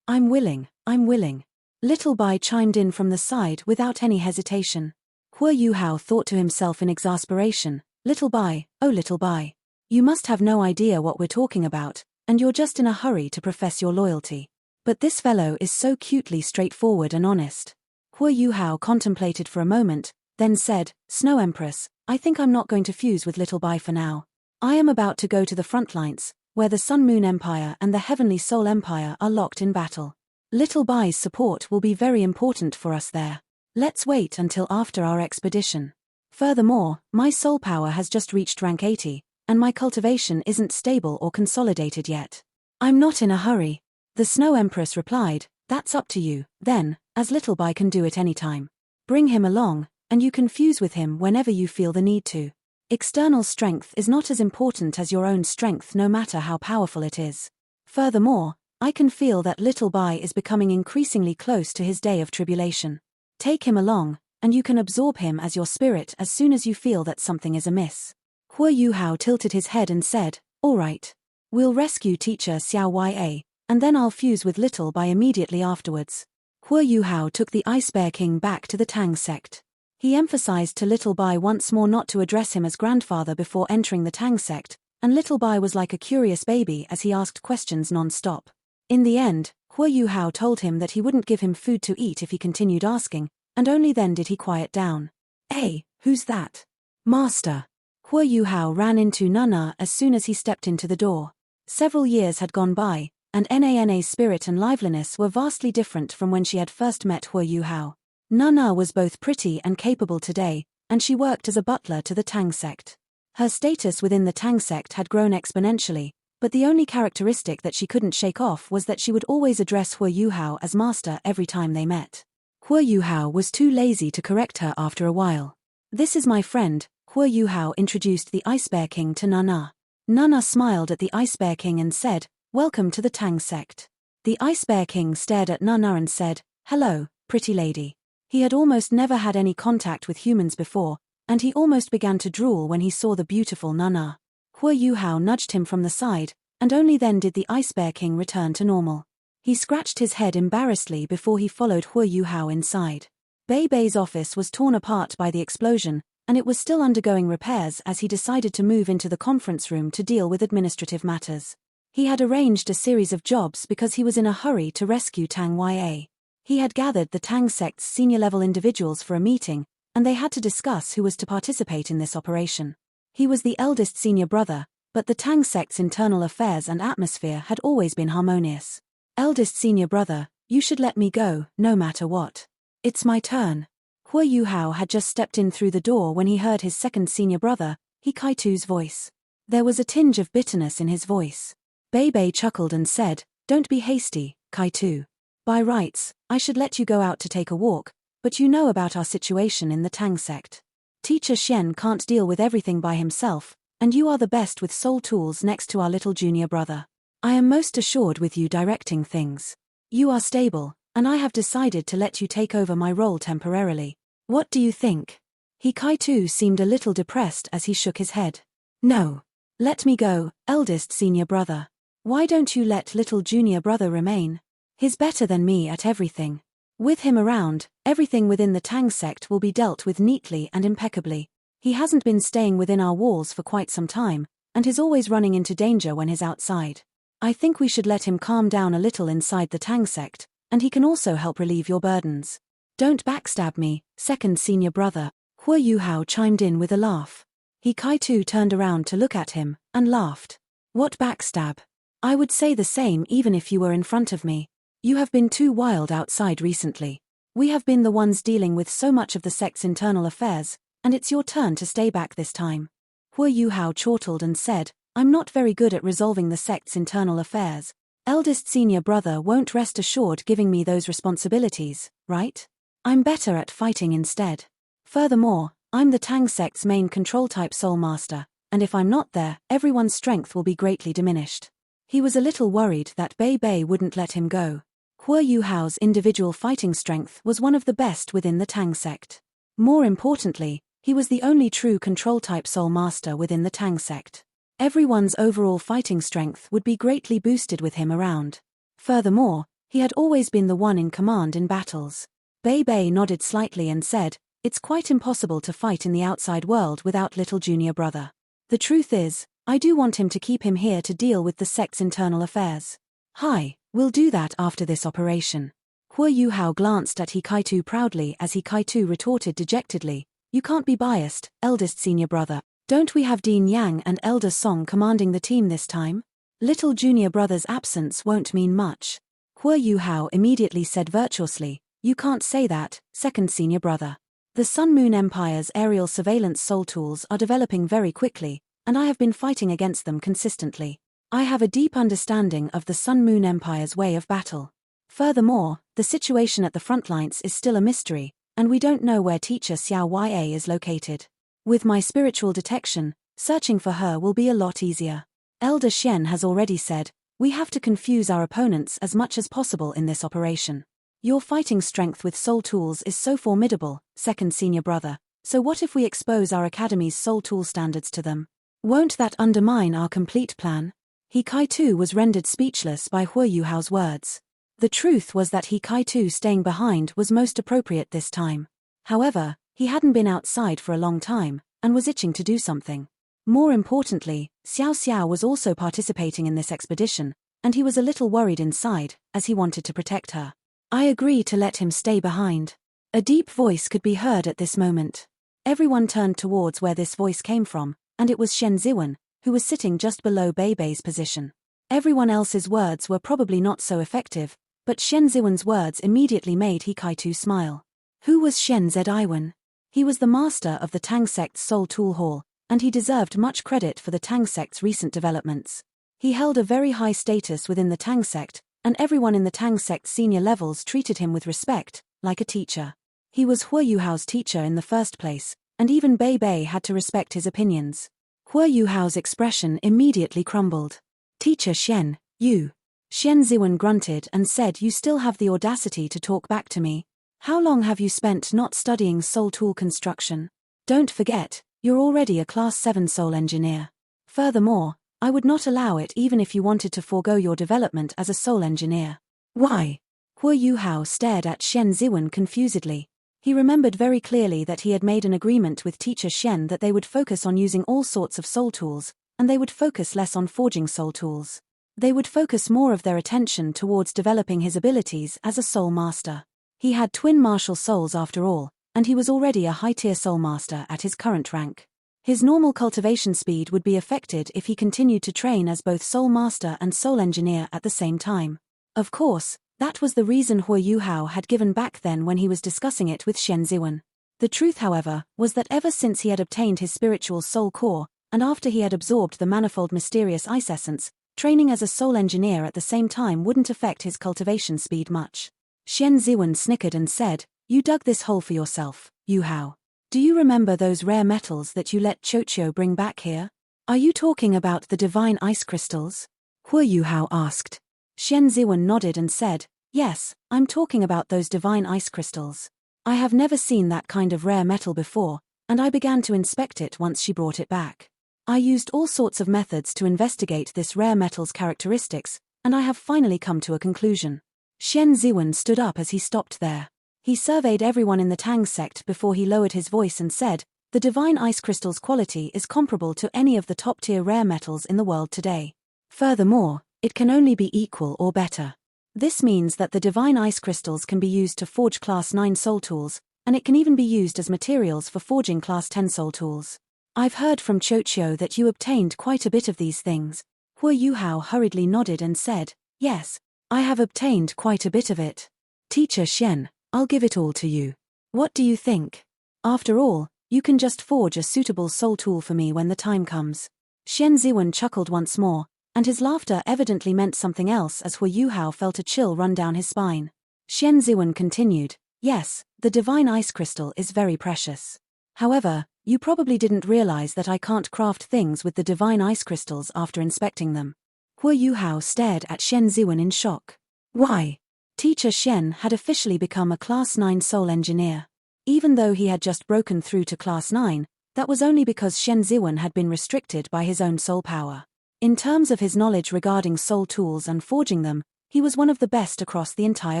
I'm willing. Little Bai chimed in from the side without any hesitation. Hua Yuhao thought to himself in exasperation, "Little Bai, oh Little Bai. You must have no idea what we're talking about, and you're just in a hurry to profess your loyalty. But this fellow is so cutely straightforward and honest." Hua Yuhao contemplated for a moment, then said, "Snow Empress, I think I'm not going to fuse with Little Bai for now. I am about to go to the front lines, where the Sun Moon Empire and the Heavenly Soul Empire are locked in battle. Little Bai's support will be very important for us there. Let's wait until after our expedition. Furthermore, my soul power has just reached rank 80, and my cultivation isn't stable or consolidated yet. I'm not in a hurry." The Snow Empress replied, "That's up to you, then, as Little Bai can do it anytime. Bring him along, and you can fuse with him whenever you feel the need to. External strength is not as important as your own strength no matter how powerful it is. Furthermore, I can feel that Little Bai is becoming increasingly close to his day of tribulation. Take him along, and you can absorb him as your spirit as soon as you feel that something is amiss." Huo Yuhao tilted his head and said, "All right. We'll rescue teacher Xiao Ya, and then I'll fuse with Little Bai immediately afterwards." Huo Yuhao took the Ice Bear King back to the Tang sect. He emphasized to Little Bai once more not to address him as grandfather before entering the Tang sect, and Little Bai was like a curious baby as he asked questions non-stop. In the end, Huo Yuhao told him that he wouldn't give him food to eat if he continued asking, and only then did he quiet down. "Hey, who's that?" "Master." Huo Yuhao ran into Nana as soon as he stepped into the door. Several years had gone by, and Nana's spirit and liveliness were vastly different from when she had first met Huo Yuhao. Nana was both pretty and capable today, and she worked as a butler to the Tang sect. Her status within the Tang sect had grown exponentially, but the only characteristic that she couldn't shake off was that she would always address Huo Yuhao as master every time they met. Huo Yuhao was too lazy to correct her after a while. "This is my friend," Huo Yuhao introduced the Ice Bear King to Nana. Nana smiled at the Ice Bear King and said, "Welcome to the Tang sect." The Ice Bear King stared at Nana and said, "Hello, pretty lady." He had almost never had any contact with humans before, and he almost began to drool when he saw the beautiful Nana. Huo Yuhao nudged him from the side, and only then did the Ice Bear King return to normal. He scratched his head embarrassedly before he followed Huo Yuhao inside. Bei Bei's office was torn apart by the explosion, and it was still undergoing repairs as he decided to move into the conference room to deal with administrative matters. He had arranged a series of jobs because he was in a hurry to rescue Tang Ya. He had gathered the Tang sect's senior-level individuals for a meeting, and they had to discuss who was to participate in this operation. He was the eldest senior brother, but the Tang sect's internal affairs and atmosphere had always been harmonious. "Eldest senior brother, you should let me go, no matter what. It's my turn." Huo Yuhao had just stepped in through the door when he heard his second senior brother, He Kaitu's voice. There was a tinge of bitterness in his voice. Bei Bei chuckled and said, "Don't be hasty, Kaitu. By rights, I should let you go out to take a walk, but you know about our situation in the Tang sect. Teacher Xian can't deal with everything by himself, and you are the best with soul tools next to our little junior brother. I am most assured with you directing things. You are stable, and I have decided to let you take over my role temporarily. What do you think?" He Kaitu seemed a little depressed as he shook his head. "No. Let me go, eldest senior brother. Why don't you let little junior brother remain? He's better than me at everything. With him around, everything within the Tang sect will be dealt with neatly and impeccably. He hasn't been staying within our walls for quite some time, and is always running into danger when he's outside. I think we should let him calm down a little inside the Tang sect, and he can also help relieve your burdens. Don't backstab me, second senior brother." Huo Yuhao chimed in with a laugh. He Kaitu turned around to look at him, and laughed. "What backstab? I would say the same even if you were in front of me. You have been too wild outside recently. We have been the ones dealing with so much of the sect's internal affairs, and it's your turn to stay back this time." Huo Yuhao chortled and said, "I'm not very good at resolving the sect's internal affairs. Eldest senior brother won't rest assured giving me those responsibilities, right? I'm better at fighting instead. Furthermore, I'm the Tang sect's main control-type soul master, and if I'm not there, everyone's strength will be greatly diminished." He was a little worried that Bei Bei wouldn't let him go. Huo Yuhao's individual fighting strength was one of the best within the Tang sect. More importantly, he was the only true control-type soul master within the Tang sect. Everyone's overall fighting strength would be greatly boosted with him around. Furthermore, he had always been the one in command in battles. Bei Bei nodded slightly and said, "It's quite impossible to fight in the outside world without little junior brother. The truth is, I do want him to keep him here to deal with the sect's internal affairs. Hi, we'll do that after this operation." Huo Yuhao glanced at He Kaitu proudly as He Kaitu retorted dejectedly, "You can't be biased, eldest senior brother. Don't we have Dean Yang and Elder Song commanding the team this time? Little junior brother's absence won't mean much." Huo Yuhao immediately said virtuously, "You can't say that, second senior brother. The Sun Moon Empire's aerial surveillance soul tools are developing very quickly, and I have been fighting against them consistently. I have a deep understanding of the Sun Moon Empire's way of battle. Furthermore, the situation at the front lines is still a mystery, and we don't know where teacher Xiao Ya is located. With my spiritual detection, searching for her will be a lot easier. Elder Shen has already said, we have to confuse our opponents as much as possible in this operation. Your fighting strength with soul tools is so formidable, second senior brother, so what if we expose our academy's soul tool standards to them? Won't that undermine our complete plan? He Kai-Tu was rendered speechless by Hu Yuhao's words. The truth was that He Kai-Tu staying behind was most appropriate this time. However, he hadn't been outside for a long time, and was itching to do something. More importantly, Xiao Xiao was also participating in this expedition, and he was a little worried inside, as he wanted to protect her. I agree to let him stay behind. A deep voice could be heard at this moment. Everyone turned towards where this voice came from, and it was Shen Ziwen, who was sitting just below Beibei's position. Everyone else's words were probably not so effective, but Shen Ziwen's words immediately made He Kai-Tu smile. Who was Shen Ziwen? He was the master of the Tang sect's Soul Tool Hall, and he deserved much credit for the Tang sect's recent developments. He held a very high status within the Tang sect, and everyone in the Tang sect's senior levels treated him with respect, like a teacher. He was Hu Yuhao's teacher in the first place, and even Bei had to respect his opinions. Hu Yuhao's expression immediately crumbled. Teacher Shen, you. Shen Ziwen grunted and said, you still have the audacity to talk back to me. How long have you spent not studying soul tool construction? Don't forget, you're already a Class 7 soul engineer. Furthermore, I would not allow it even if you wanted to forego your development as a soul engineer. Why? Hu Yuhao stared at Shen Ziwen confusedly. He remembered very clearly that he had made an agreement with teacher Shen that they would focus on using all sorts of soul tools, and they would focus less on forging soul tools. They would focus more of their attention towards developing his abilities as a soul master. He had twin martial souls after all, and he was already a high-tier soul master at his current rank. His normal cultivation speed would be affected if he continued to train as both soul master and soul engineer at the same time. Of course, that was the reason Hu Yuhao had given back then when he was discussing it with Shen Ziwen. The truth, however, was that ever since he had obtained his spiritual soul core, and after he had absorbed the manifold mysterious ice essence, training as a soul engineer at the same time wouldn't affect his cultivation speed much. Shen Ziwen snickered and said, you dug this hole for yourself, Yuhao. Do you remember those rare metals that you let Chochio bring back here? Are you talking about the divine ice crystals? Hu Yuhao asked. Shen Ziwen nodded and said, yes, I'm talking about those divine ice crystals. I have never seen that kind of rare metal before, and I began to inspect it once she brought it back. I used all sorts of methods to investigate this rare metal's characteristics, and I have finally come to a conclusion. Shen Ziwen stood up as he stopped there. He surveyed everyone in the Tang sect before he lowered his voice and said, the divine ice crystal's quality is comparable to any of the top-tier rare metals in the world today. Furthermore, it can only be equal or better. This means that the divine ice crystals can be used to forge Class 9 soul tools, and it can even be used as materials for forging Class 10 soul tools. I've heard from Chochio that you obtained quite a bit of these things. Hu Yuhao hurriedly nodded and said, yes, I have obtained quite a bit of it. Teacher Shen, I'll give it all to you. What do you think? After all, you can just forge a suitable soul tool for me when the time comes. Shen Ziwen chuckled once more, and his laughter evidently meant something else as Hu Yuhao felt a chill run down his spine. Shen Ziwen continued, yes, the divine ice crystal is very precious. However, you probably didn't realize that I can't craft things with the divine ice crystals after inspecting them. Hu Yuhao stared at Shen Ziwen in shock. Why? Teacher Shen had officially become a Class 9 soul engineer. Even though he had just broken through to Class 9, that was only because Shen Ziwen had been restricted by his own soul power. In terms of his knowledge regarding soul tools and forging them, he was one of the best across the entire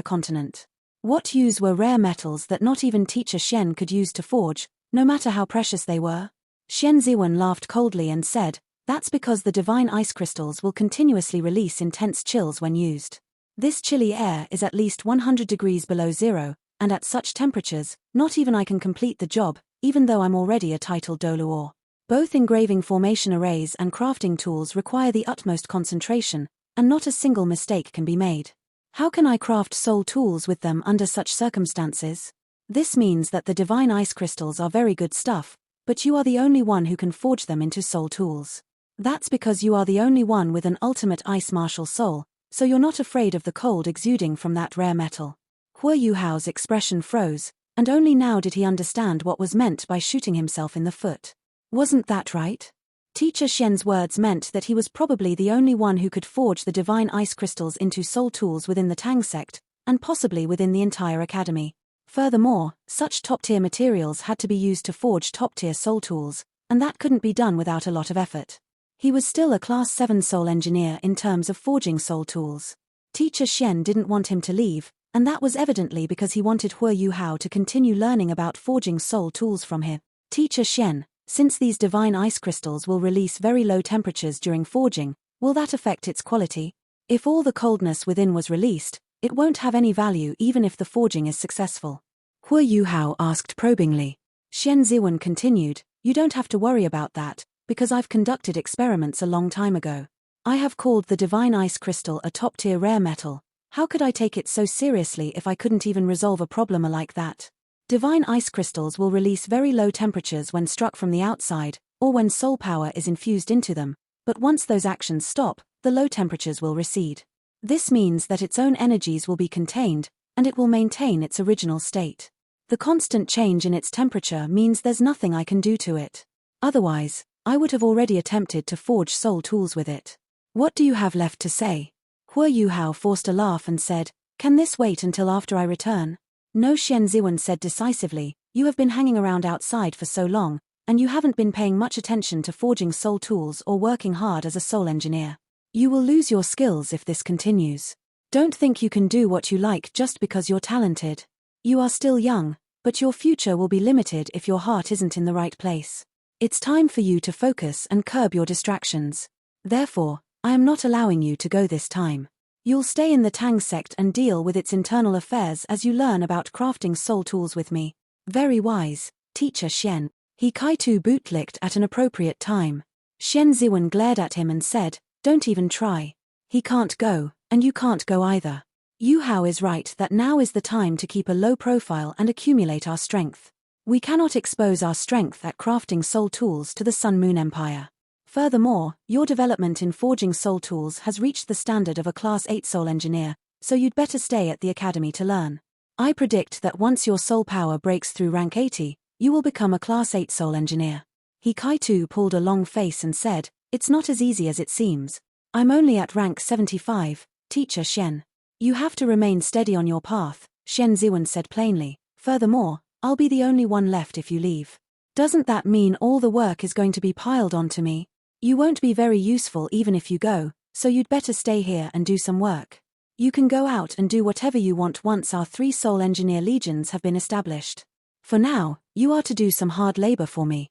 continent. What use were rare metals that not even Teacher Shen could use to forge, no matter how precious they were? Shen Ziwen laughed coldly and said, that's because the divine ice crystals will continuously release intense chills when used. This chilly air is at least 100 degrees below zero, and at such temperatures, not even I can complete the job, even though I'm already a titled Doluor. Both engraving formation arrays and crafting tools require the utmost concentration, and not a single mistake can be made. How can I craft soul tools with them under such circumstances? This means that the divine ice crystals are very good stuff, but you are the only one who can forge them into soul tools. That's because you are the only one with an ultimate ice martial soul, so you're not afraid of the cold exuding from that rare metal. Hua Yuhao's expression froze, and only now did he understand what was meant by shooting himself in the foot. Wasn't that right? Teacher Xian's words meant that he was probably the only one who could forge the divine ice crystals into soul tools within the Tang sect, and possibly within the entire academy. Furthermore, such top-tier materials had to be used to forge top-tier soul tools, and that couldn't be done without a lot of effort. He was still a Class 7 soul engineer in terms of forging soul tools. Teacher Xian didn't want him to leave, and that was evidently because he wanted Hua Yuhao to continue learning about forging soul tools from him. Teacher Xian, since these divine ice crystals will release very low temperatures during forging, will that affect its quality? If all the coldness within was released, it won't have any value even if the forging is successful. Hua Yuhao asked probingly. Xian Ziwen continued, you don't have to worry about that, because I've conducted experiments a long time ago. I have called the divine ice crystal a top-tier rare metal. How could I take it so seriously if I couldn't even resolve a problem like that? Divine ice crystals will release very low temperatures when struck from the outside, or when soul power is infused into them, but once those actions stop, the low temperatures will recede. This means that its own energies will be contained, and it will maintain its original state. The constant change in its temperature means there's nothing I can do to it. Otherwise, I would have already attempted to forge soul tools with it. What do you have left to say? Hua Yuhao forced a laugh and said, can this wait until after I return? No, Xian Ziwen said decisively, you have been hanging around outside for so long, and you haven't been paying much attention to forging soul tools or working hard as a soul engineer. You will lose your skills if this continues. Don't think you can do what you like just because you're talented. You are still young, but your future will be limited if your heart isn't in the right place. It's time for you to focus and curb your distractions. Therefore, I am not allowing you to go this time. You'll stay in the Tang sect and deal with its internal affairs as you learn about crafting soul tools with me. Very wise, Teacher Xian. He Kaitu bootlicked at an appropriate time. Xian Ziwen glared at him and said, don't even try. He can't go, and you can't go either. Yuhao is right that now is the time to keep a low profile and accumulate our strength. We cannot expose our strength at crafting soul tools to the Sun Moon Empire. Furthermore, your development in forging soul tools has reached the standard of a Class 8 soul engineer, so you'd better stay at the academy to learn. I predict that once your soul power breaks through rank 80, you will become a Class 8 soul engineer. He Kaitu pulled a long face and said, it's not as easy as it seems. I'm only at rank 75, Teacher Xian. You have to remain steady on your path, Xian Ziwen said plainly. Furthermore, I'll be the only one left if you leave. Doesn't that mean all the work is going to be piled onto me? You won't be very useful even if you go, so you'd better stay here and do some work. You can go out and do whatever you want once our 3 soul engineer legions have been established. For now, you are to do some hard labor for me.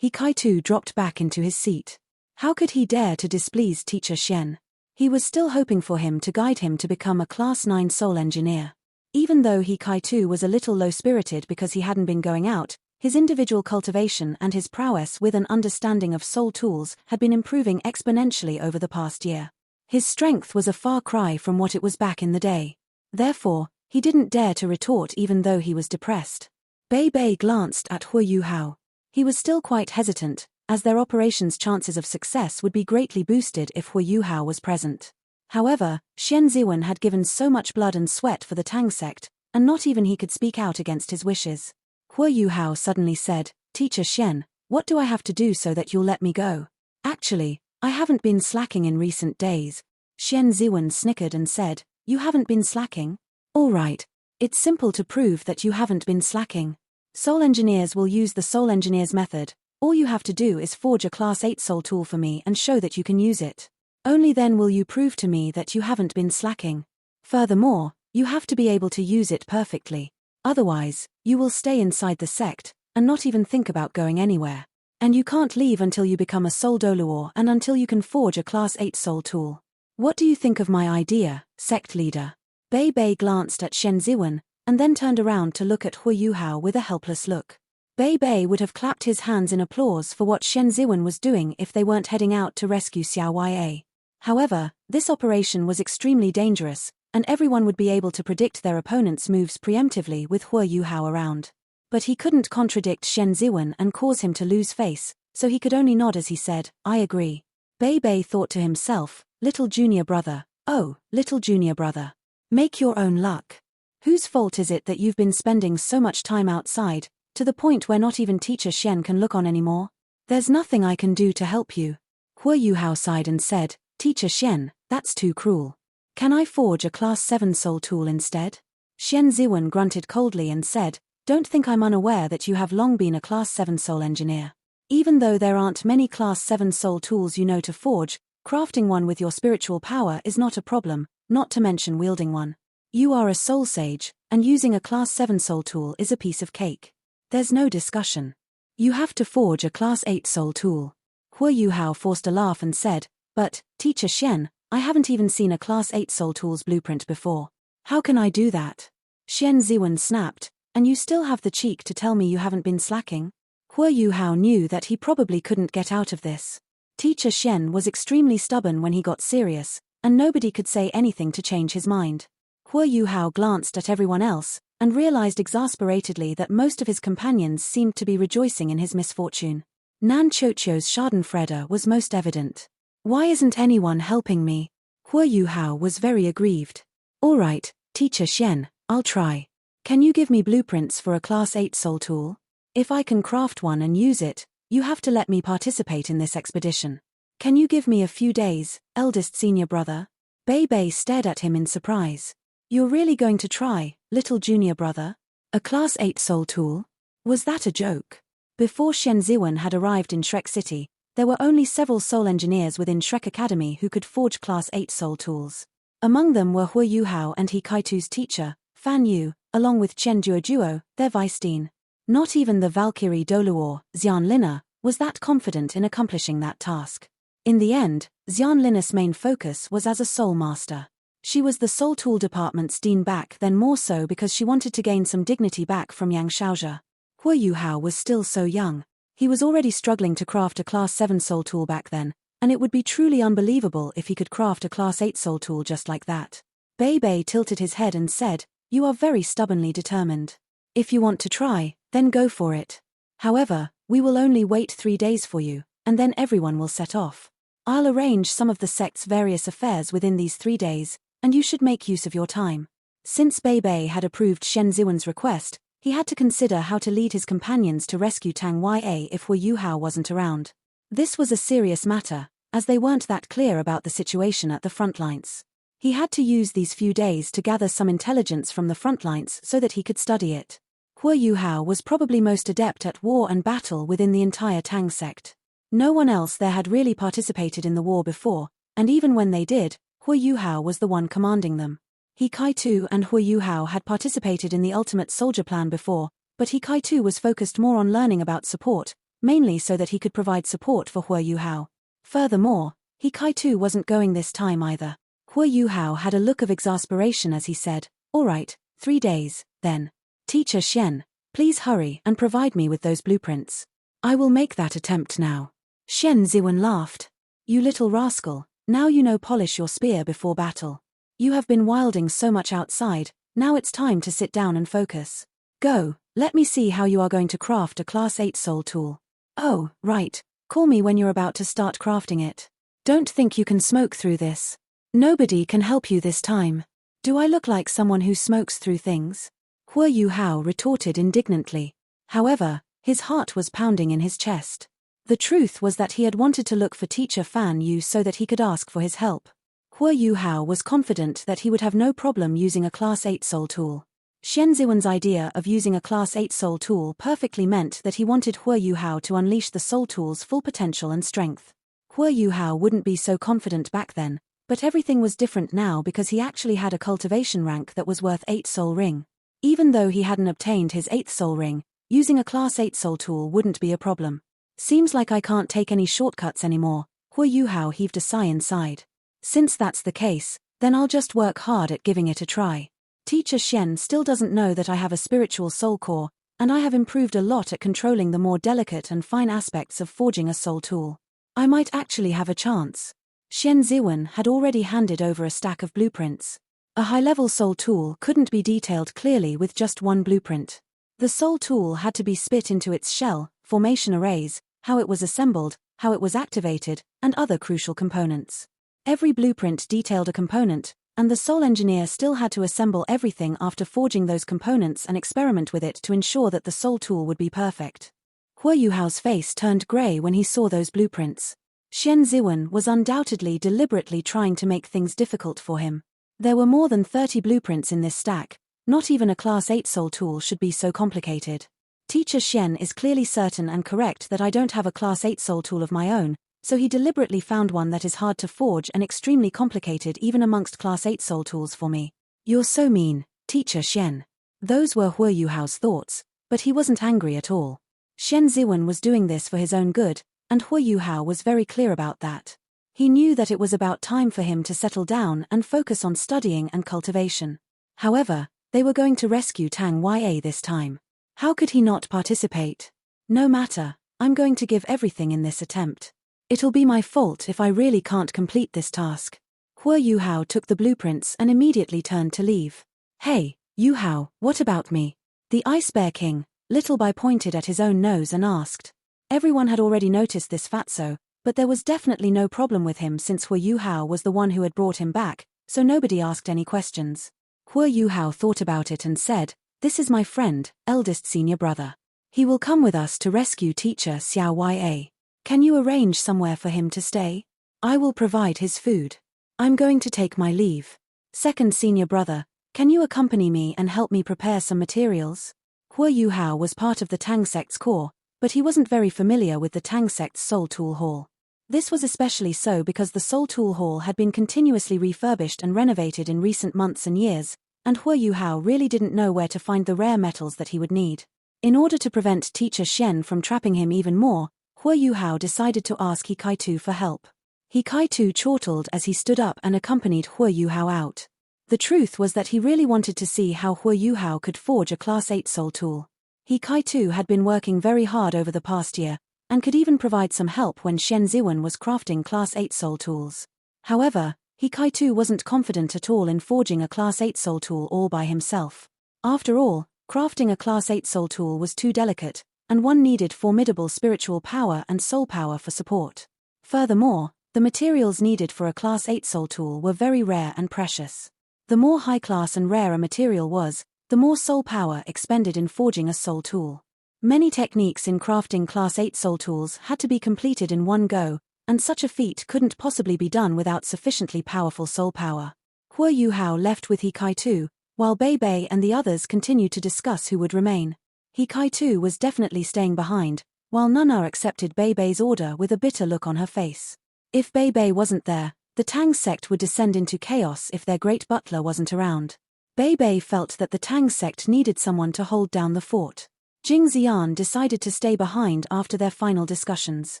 He Kaitu dropped back into his seat. How could he dare to displease Teacher Xian? He was still hoping for him to guide him to become a Class 9 soul engineer. Even though he Kaitu was a little low-spirited because he hadn't been going out, his individual cultivation and his prowess with an understanding of soul tools had been improving exponentially over the past year. His strength was a far cry from what it was back in the day. Therefore, he didn't dare to retort even though he was depressed. Bei glanced at Hua Yuhao. He was still quite hesitant, as their operation's chances of success would be greatly boosted if Hua Yuhao was present. However, Xian Ziwen had given so much blood and sweat for the Tang sect, and not even he could speak out against his wishes. Hua Yuhao suddenly said, Teacher Xian, what do I have to do so that you'll let me go? Actually, I haven't been slacking in recent days. Xian Ziwen snickered and said, you haven't been slacking? All right. It's simple to prove that you haven't been slacking. Soul engineers will use the soul engineer's method. All you have to do is forge a Class 8 soul tool for me and show that you can use it. Only then will you prove to me that you haven't been slacking. Furthermore, you have to be able to use it perfectly. Otherwise, you will stay inside the sect, and not even think about going anywhere. And you can't leave until you become a soul doluor and until you can forge a Class 8 soul tool. What do you think of my idea, sect leader? Bei glanced at Xian Ziwen, and then turned around to look at Hua Yuhao with a helpless look. Bei would have clapped his hands in applause for what Xian Ziwen was doing if they weren't heading out to rescue Xiao Ya. However, this operation was extremely dangerous, and everyone would be able to predict their opponent's moves preemptively with Hua Yuhao around. But he couldn't contradict Xian Ziwen and cause him to lose face, so he could only nod as he said, I agree. Bei thought to himself, little junior brother, oh, little junior brother. Make your own luck. Whose fault is it that you've been spending so much time outside, to the point where not even Teacher Xian can look on anymore? There's nothing I can do to help you. Huo Yuhao sighed and said, Teacher Xian, that's too cruel. Can I forge a Class 7 soul tool instead? Xian Ziwen grunted coldly and said, don't think I'm unaware that you have long been a Class 7 soul engineer. Even though there aren't many Class 7 soul tools you know to forge, crafting one with your spiritual power is not a problem, not to mention wielding one. You are a soul sage, and using a Class 7 soul tool is a piece of cake. There's no discussion. You have to forge a Class 8 soul tool. Huo Yuhao forced a laugh and said, but, Teacher Xian, I haven't even seen a Class 8 soul tool's blueprint before. How can I do that? Xian Ziwen snapped, and you still have the cheek to tell me you haven't been slacking? Huo Yuhao knew that he probably couldn't get out of this. Teacher Xian was extremely stubborn when he got serious, and nobody could say anything to change his mind. Huo Yuhao glanced at everyone else, and realized exasperatedly that most of his companions seemed to be rejoicing in his misfortune. Nan Chocho's schadenfreude was most evident. Why isn't anyone helping me? Huo Yuhao was very aggrieved. All right, Teacher Xian, I'll try. Can you give me blueprints for a Class 8 soul tool? If I can craft one and use it, you have to let me participate in this expedition. Can you give me a few days, eldest senior brother? Bei stared at him in surprise. You're really going to try, little junior brother? A Class 8 soul tool? Was that a joke? Before Shen Ziwen had arrived in Shrek City, there were only several soul engineers within Shrek Academy who could forge Class 8 soul tools. Among them were Huo Yuhao and He Kaitu's teacher, Fan Yu, along with Chen Duoduo, their vice dean. Not even the Valkyrie Doluor, Xian Lina, was that confident in accomplishing that task. In the end, Xian Lina's main focus was as a soul master. She was the soul tool department's dean back then, more so because she wanted to gain some dignity back from Yang Shaozhe. Huo Yuhao was still so young. He was already struggling to craft a Class 7 soul tool back then, and it would be truly unbelievable if he could craft a Class 8 soul tool just like that. Bei tilted his head and said, you are very stubbornly determined. If you want to try, then go for it. However, we will only wait 3 days for you, and then everyone will set off. I'll arrange some of the sect's various affairs within these 3 days, and you should make use of your time. Since Bei had approved Shen Ziwen's request, he had to consider how to lead his companions to rescue Tang Ya if Huo Yuhao wasn't around. This was a serious matter, as they weren't that clear about the situation at the front lines. He had to use these few days to gather some intelligence from the front lines so that he could study it. Huo Yuhao was probably most adept at war and battle within the entire Tang sect. No one else there had really participated in the war before, and even when they did, Huo Yuhao was the one commanding them. He Kaitu and Huo Yuhao had participated in the Ultimate Soldier Plan before, but He Kaitu was focused more on learning about support, mainly so that he could provide support for Huo Yuhao. Furthermore, He Kaitu wasn't going this time either. Huo Yuhao had a look of exasperation as he said, all right, 3 days, then. Teacher Xian, please hurry and provide me with those blueprints. I will make that attempt now. Shen Ziwen laughed. You little rascal, now you know polish your spear before battle. You have been wilding so much outside, now it's time to sit down and focus. Go, let me see how you are going to craft a Class 8 soul tool. Oh, right, call me when you're about to start crafting it. Don't think you can smoke through this. Nobody can help you this time. Do I look like someone who smokes through things? Huo Yuhao retorted indignantly. However, his heart was pounding in his chest. The truth was that he had wanted to look for Teacher Fan Yu so that he could ask for his help. Huo Yuhao was confident that he would have no problem using a Class 8 soul tool. Shen Ziwen's idea of using a Class 8 soul tool perfectly meant that he wanted Huo Yuhao to unleash the soul tool's full potential and strength. Huo Yuhao wouldn't be so confident back then, but everything was different now because he actually had a cultivation rank that was worth 8 soul ring. Even though he hadn't obtained his 8th soul ring, using a Class 8 soul tool wouldn't be a problem. Seems like I can't take any shortcuts anymore, Huo Yuhao heaved a sigh inside. Since that's the case, then I'll just work hard at giving it a try. Teacher Xian still doesn't know that I have a spiritual soul core, and I have improved a lot at controlling the more delicate and fine aspects of forging a soul tool. I might actually have a chance. Shen Ziwen had already handed over a stack of blueprints. A high-level soul tool couldn't be detailed clearly with just one blueprint. The soul tool had to be split into its shell, formation arrays, how it was assembled, how it was activated, and other crucial components. Every blueprint detailed a component, and the Soul Engineer still had to assemble everything after forging those components and experiment with it to ensure that the Soul tool would be perfect. Huo Yuhao's face turned grey when he saw those blueprints. Xian Ziwen was undoubtedly deliberately trying to make things difficult for him. There were more than 30 blueprints in this stack. Not even a Class 8 Soul tool should be so complicated. Teacher Xian is clearly certain and correct that I don't have a Class 8 Soul tool of my own, so he deliberately found one that is hard to forge and extremely complicated even amongst Class 8 Soul tools for me. You're so mean, Teacher Xian. Those were Huo Yuhao's thoughts, but he wasn't angry at all. Xian Ziwen was doing this for his own good, and Huo Yuhao was very clear about that. He knew that it was about time for him to settle down and focus on studying and cultivation. However, they were going to rescue Tang Ya this time. How could he not participate? No matter, I'm going to give everything in this attempt. It'll be my fault if I really can't complete this task. Huo Yuhao took the blueprints and immediately turned to leave. Hey, Yuhao, what about me? The Ice Bear King, Little Bai pointed at his own nose and asked. Everyone had already noticed this fatso, but there was definitely no problem with him since Huo Yuhao was the one who had brought him back, so nobody asked any questions. Huo Yuhao thought about it and said, "This is my friend, eldest senior brother. He will come with us to rescue teacher Xiao Ya. Can you arrange somewhere for him to stay? I will provide his food. I'm going to take my leave. Second senior brother, can you accompany me and help me prepare some materials?" Huo Yuhao was part of the Tang sect's core, but he wasn't very familiar with the Tang sect's Soul Tool Hall. This was especially so because the Soul Tool Hall had been continuously refurbished and renovated in recent months and years, and Huo Yuhao really didn't know where to find the rare metals that he would need. In order to prevent Teacher Xian from trapping him even more, Huo Yuhao decided to ask He Kai-tu for help. He Kai-tu chortled as he stood up and accompanied Huo Yuhao out. The truth was that he really wanted to see how Huo Yuhao could forge a Class 8 Soul tool. He Kai-tu had been working very hard over the past year, and could even provide some help when Xian Ziwen was crafting Class 8 Soul tools. However, He Kai-tu wasn't confident at all in forging a Class 8 Soul tool all by himself. After all, crafting a Class 8 Soul tool was too delicate, and one needed formidable spiritual power and soul power for support. Furthermore, the materials needed for a Class 8 Soul tool were very rare and precious. The more high-class and rare a material was, the more soul power expended in forging a soul tool. Many techniques in crafting Class 8 Soul tools had to be completed in one go, and such a feat couldn't possibly be done without sufficiently powerful soul power. Huo Yuhao left with He Kai-tu, while Bei Bei and the others continued to discuss who would remain. He Kai-tu was definitely staying behind, while Nana accepted Bei Bei's order with a bitter look on her face. If Bei Bei wasn't there, the Tang sect would descend into chaos if their great butler wasn't around. Bei Bei felt that the Tang sect needed someone to hold down the fort. Jing Xian decided to stay behind after their final discussions.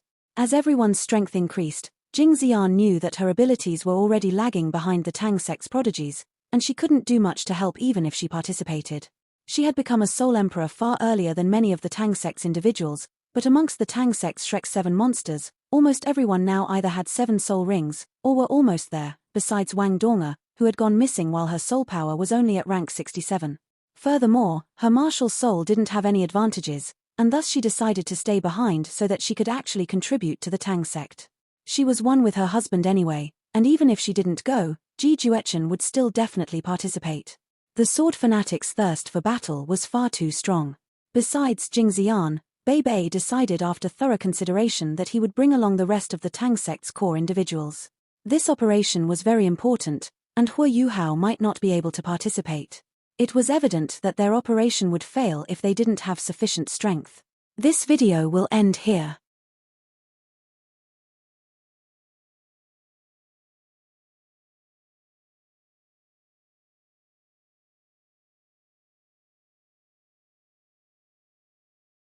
As everyone's strength increased, Jing Xian knew that her abilities were already lagging behind the Tang sect's prodigies, and she couldn't do much to help even if she participated. She had become a Soul Emperor far earlier than many of the Tang sect's individuals, but amongst the Tang sect's Shrek 7 monsters, almost everyone now either had 7 soul rings, or were almost there, besides Wang Donga, who had gone missing while her soul power was only at rank 67. Furthermore, her martial soul didn't have any advantages, and thus she decided to stay behind so that she could actually contribute to the Tang sect. She was one with her husband anyway, and even if she didn't go, Ji Juechen would still definitely participate. The sword fanatic's thirst for battle was far too strong. Besides Jing Xian, Bei Bei decided after thorough consideration that he would bring along the rest of the Tang sect's core individuals. This operation was very important, and Huo Yuhao might not be able to participate. It was evident that their operation would fail if they didn't have sufficient strength. This video will end here.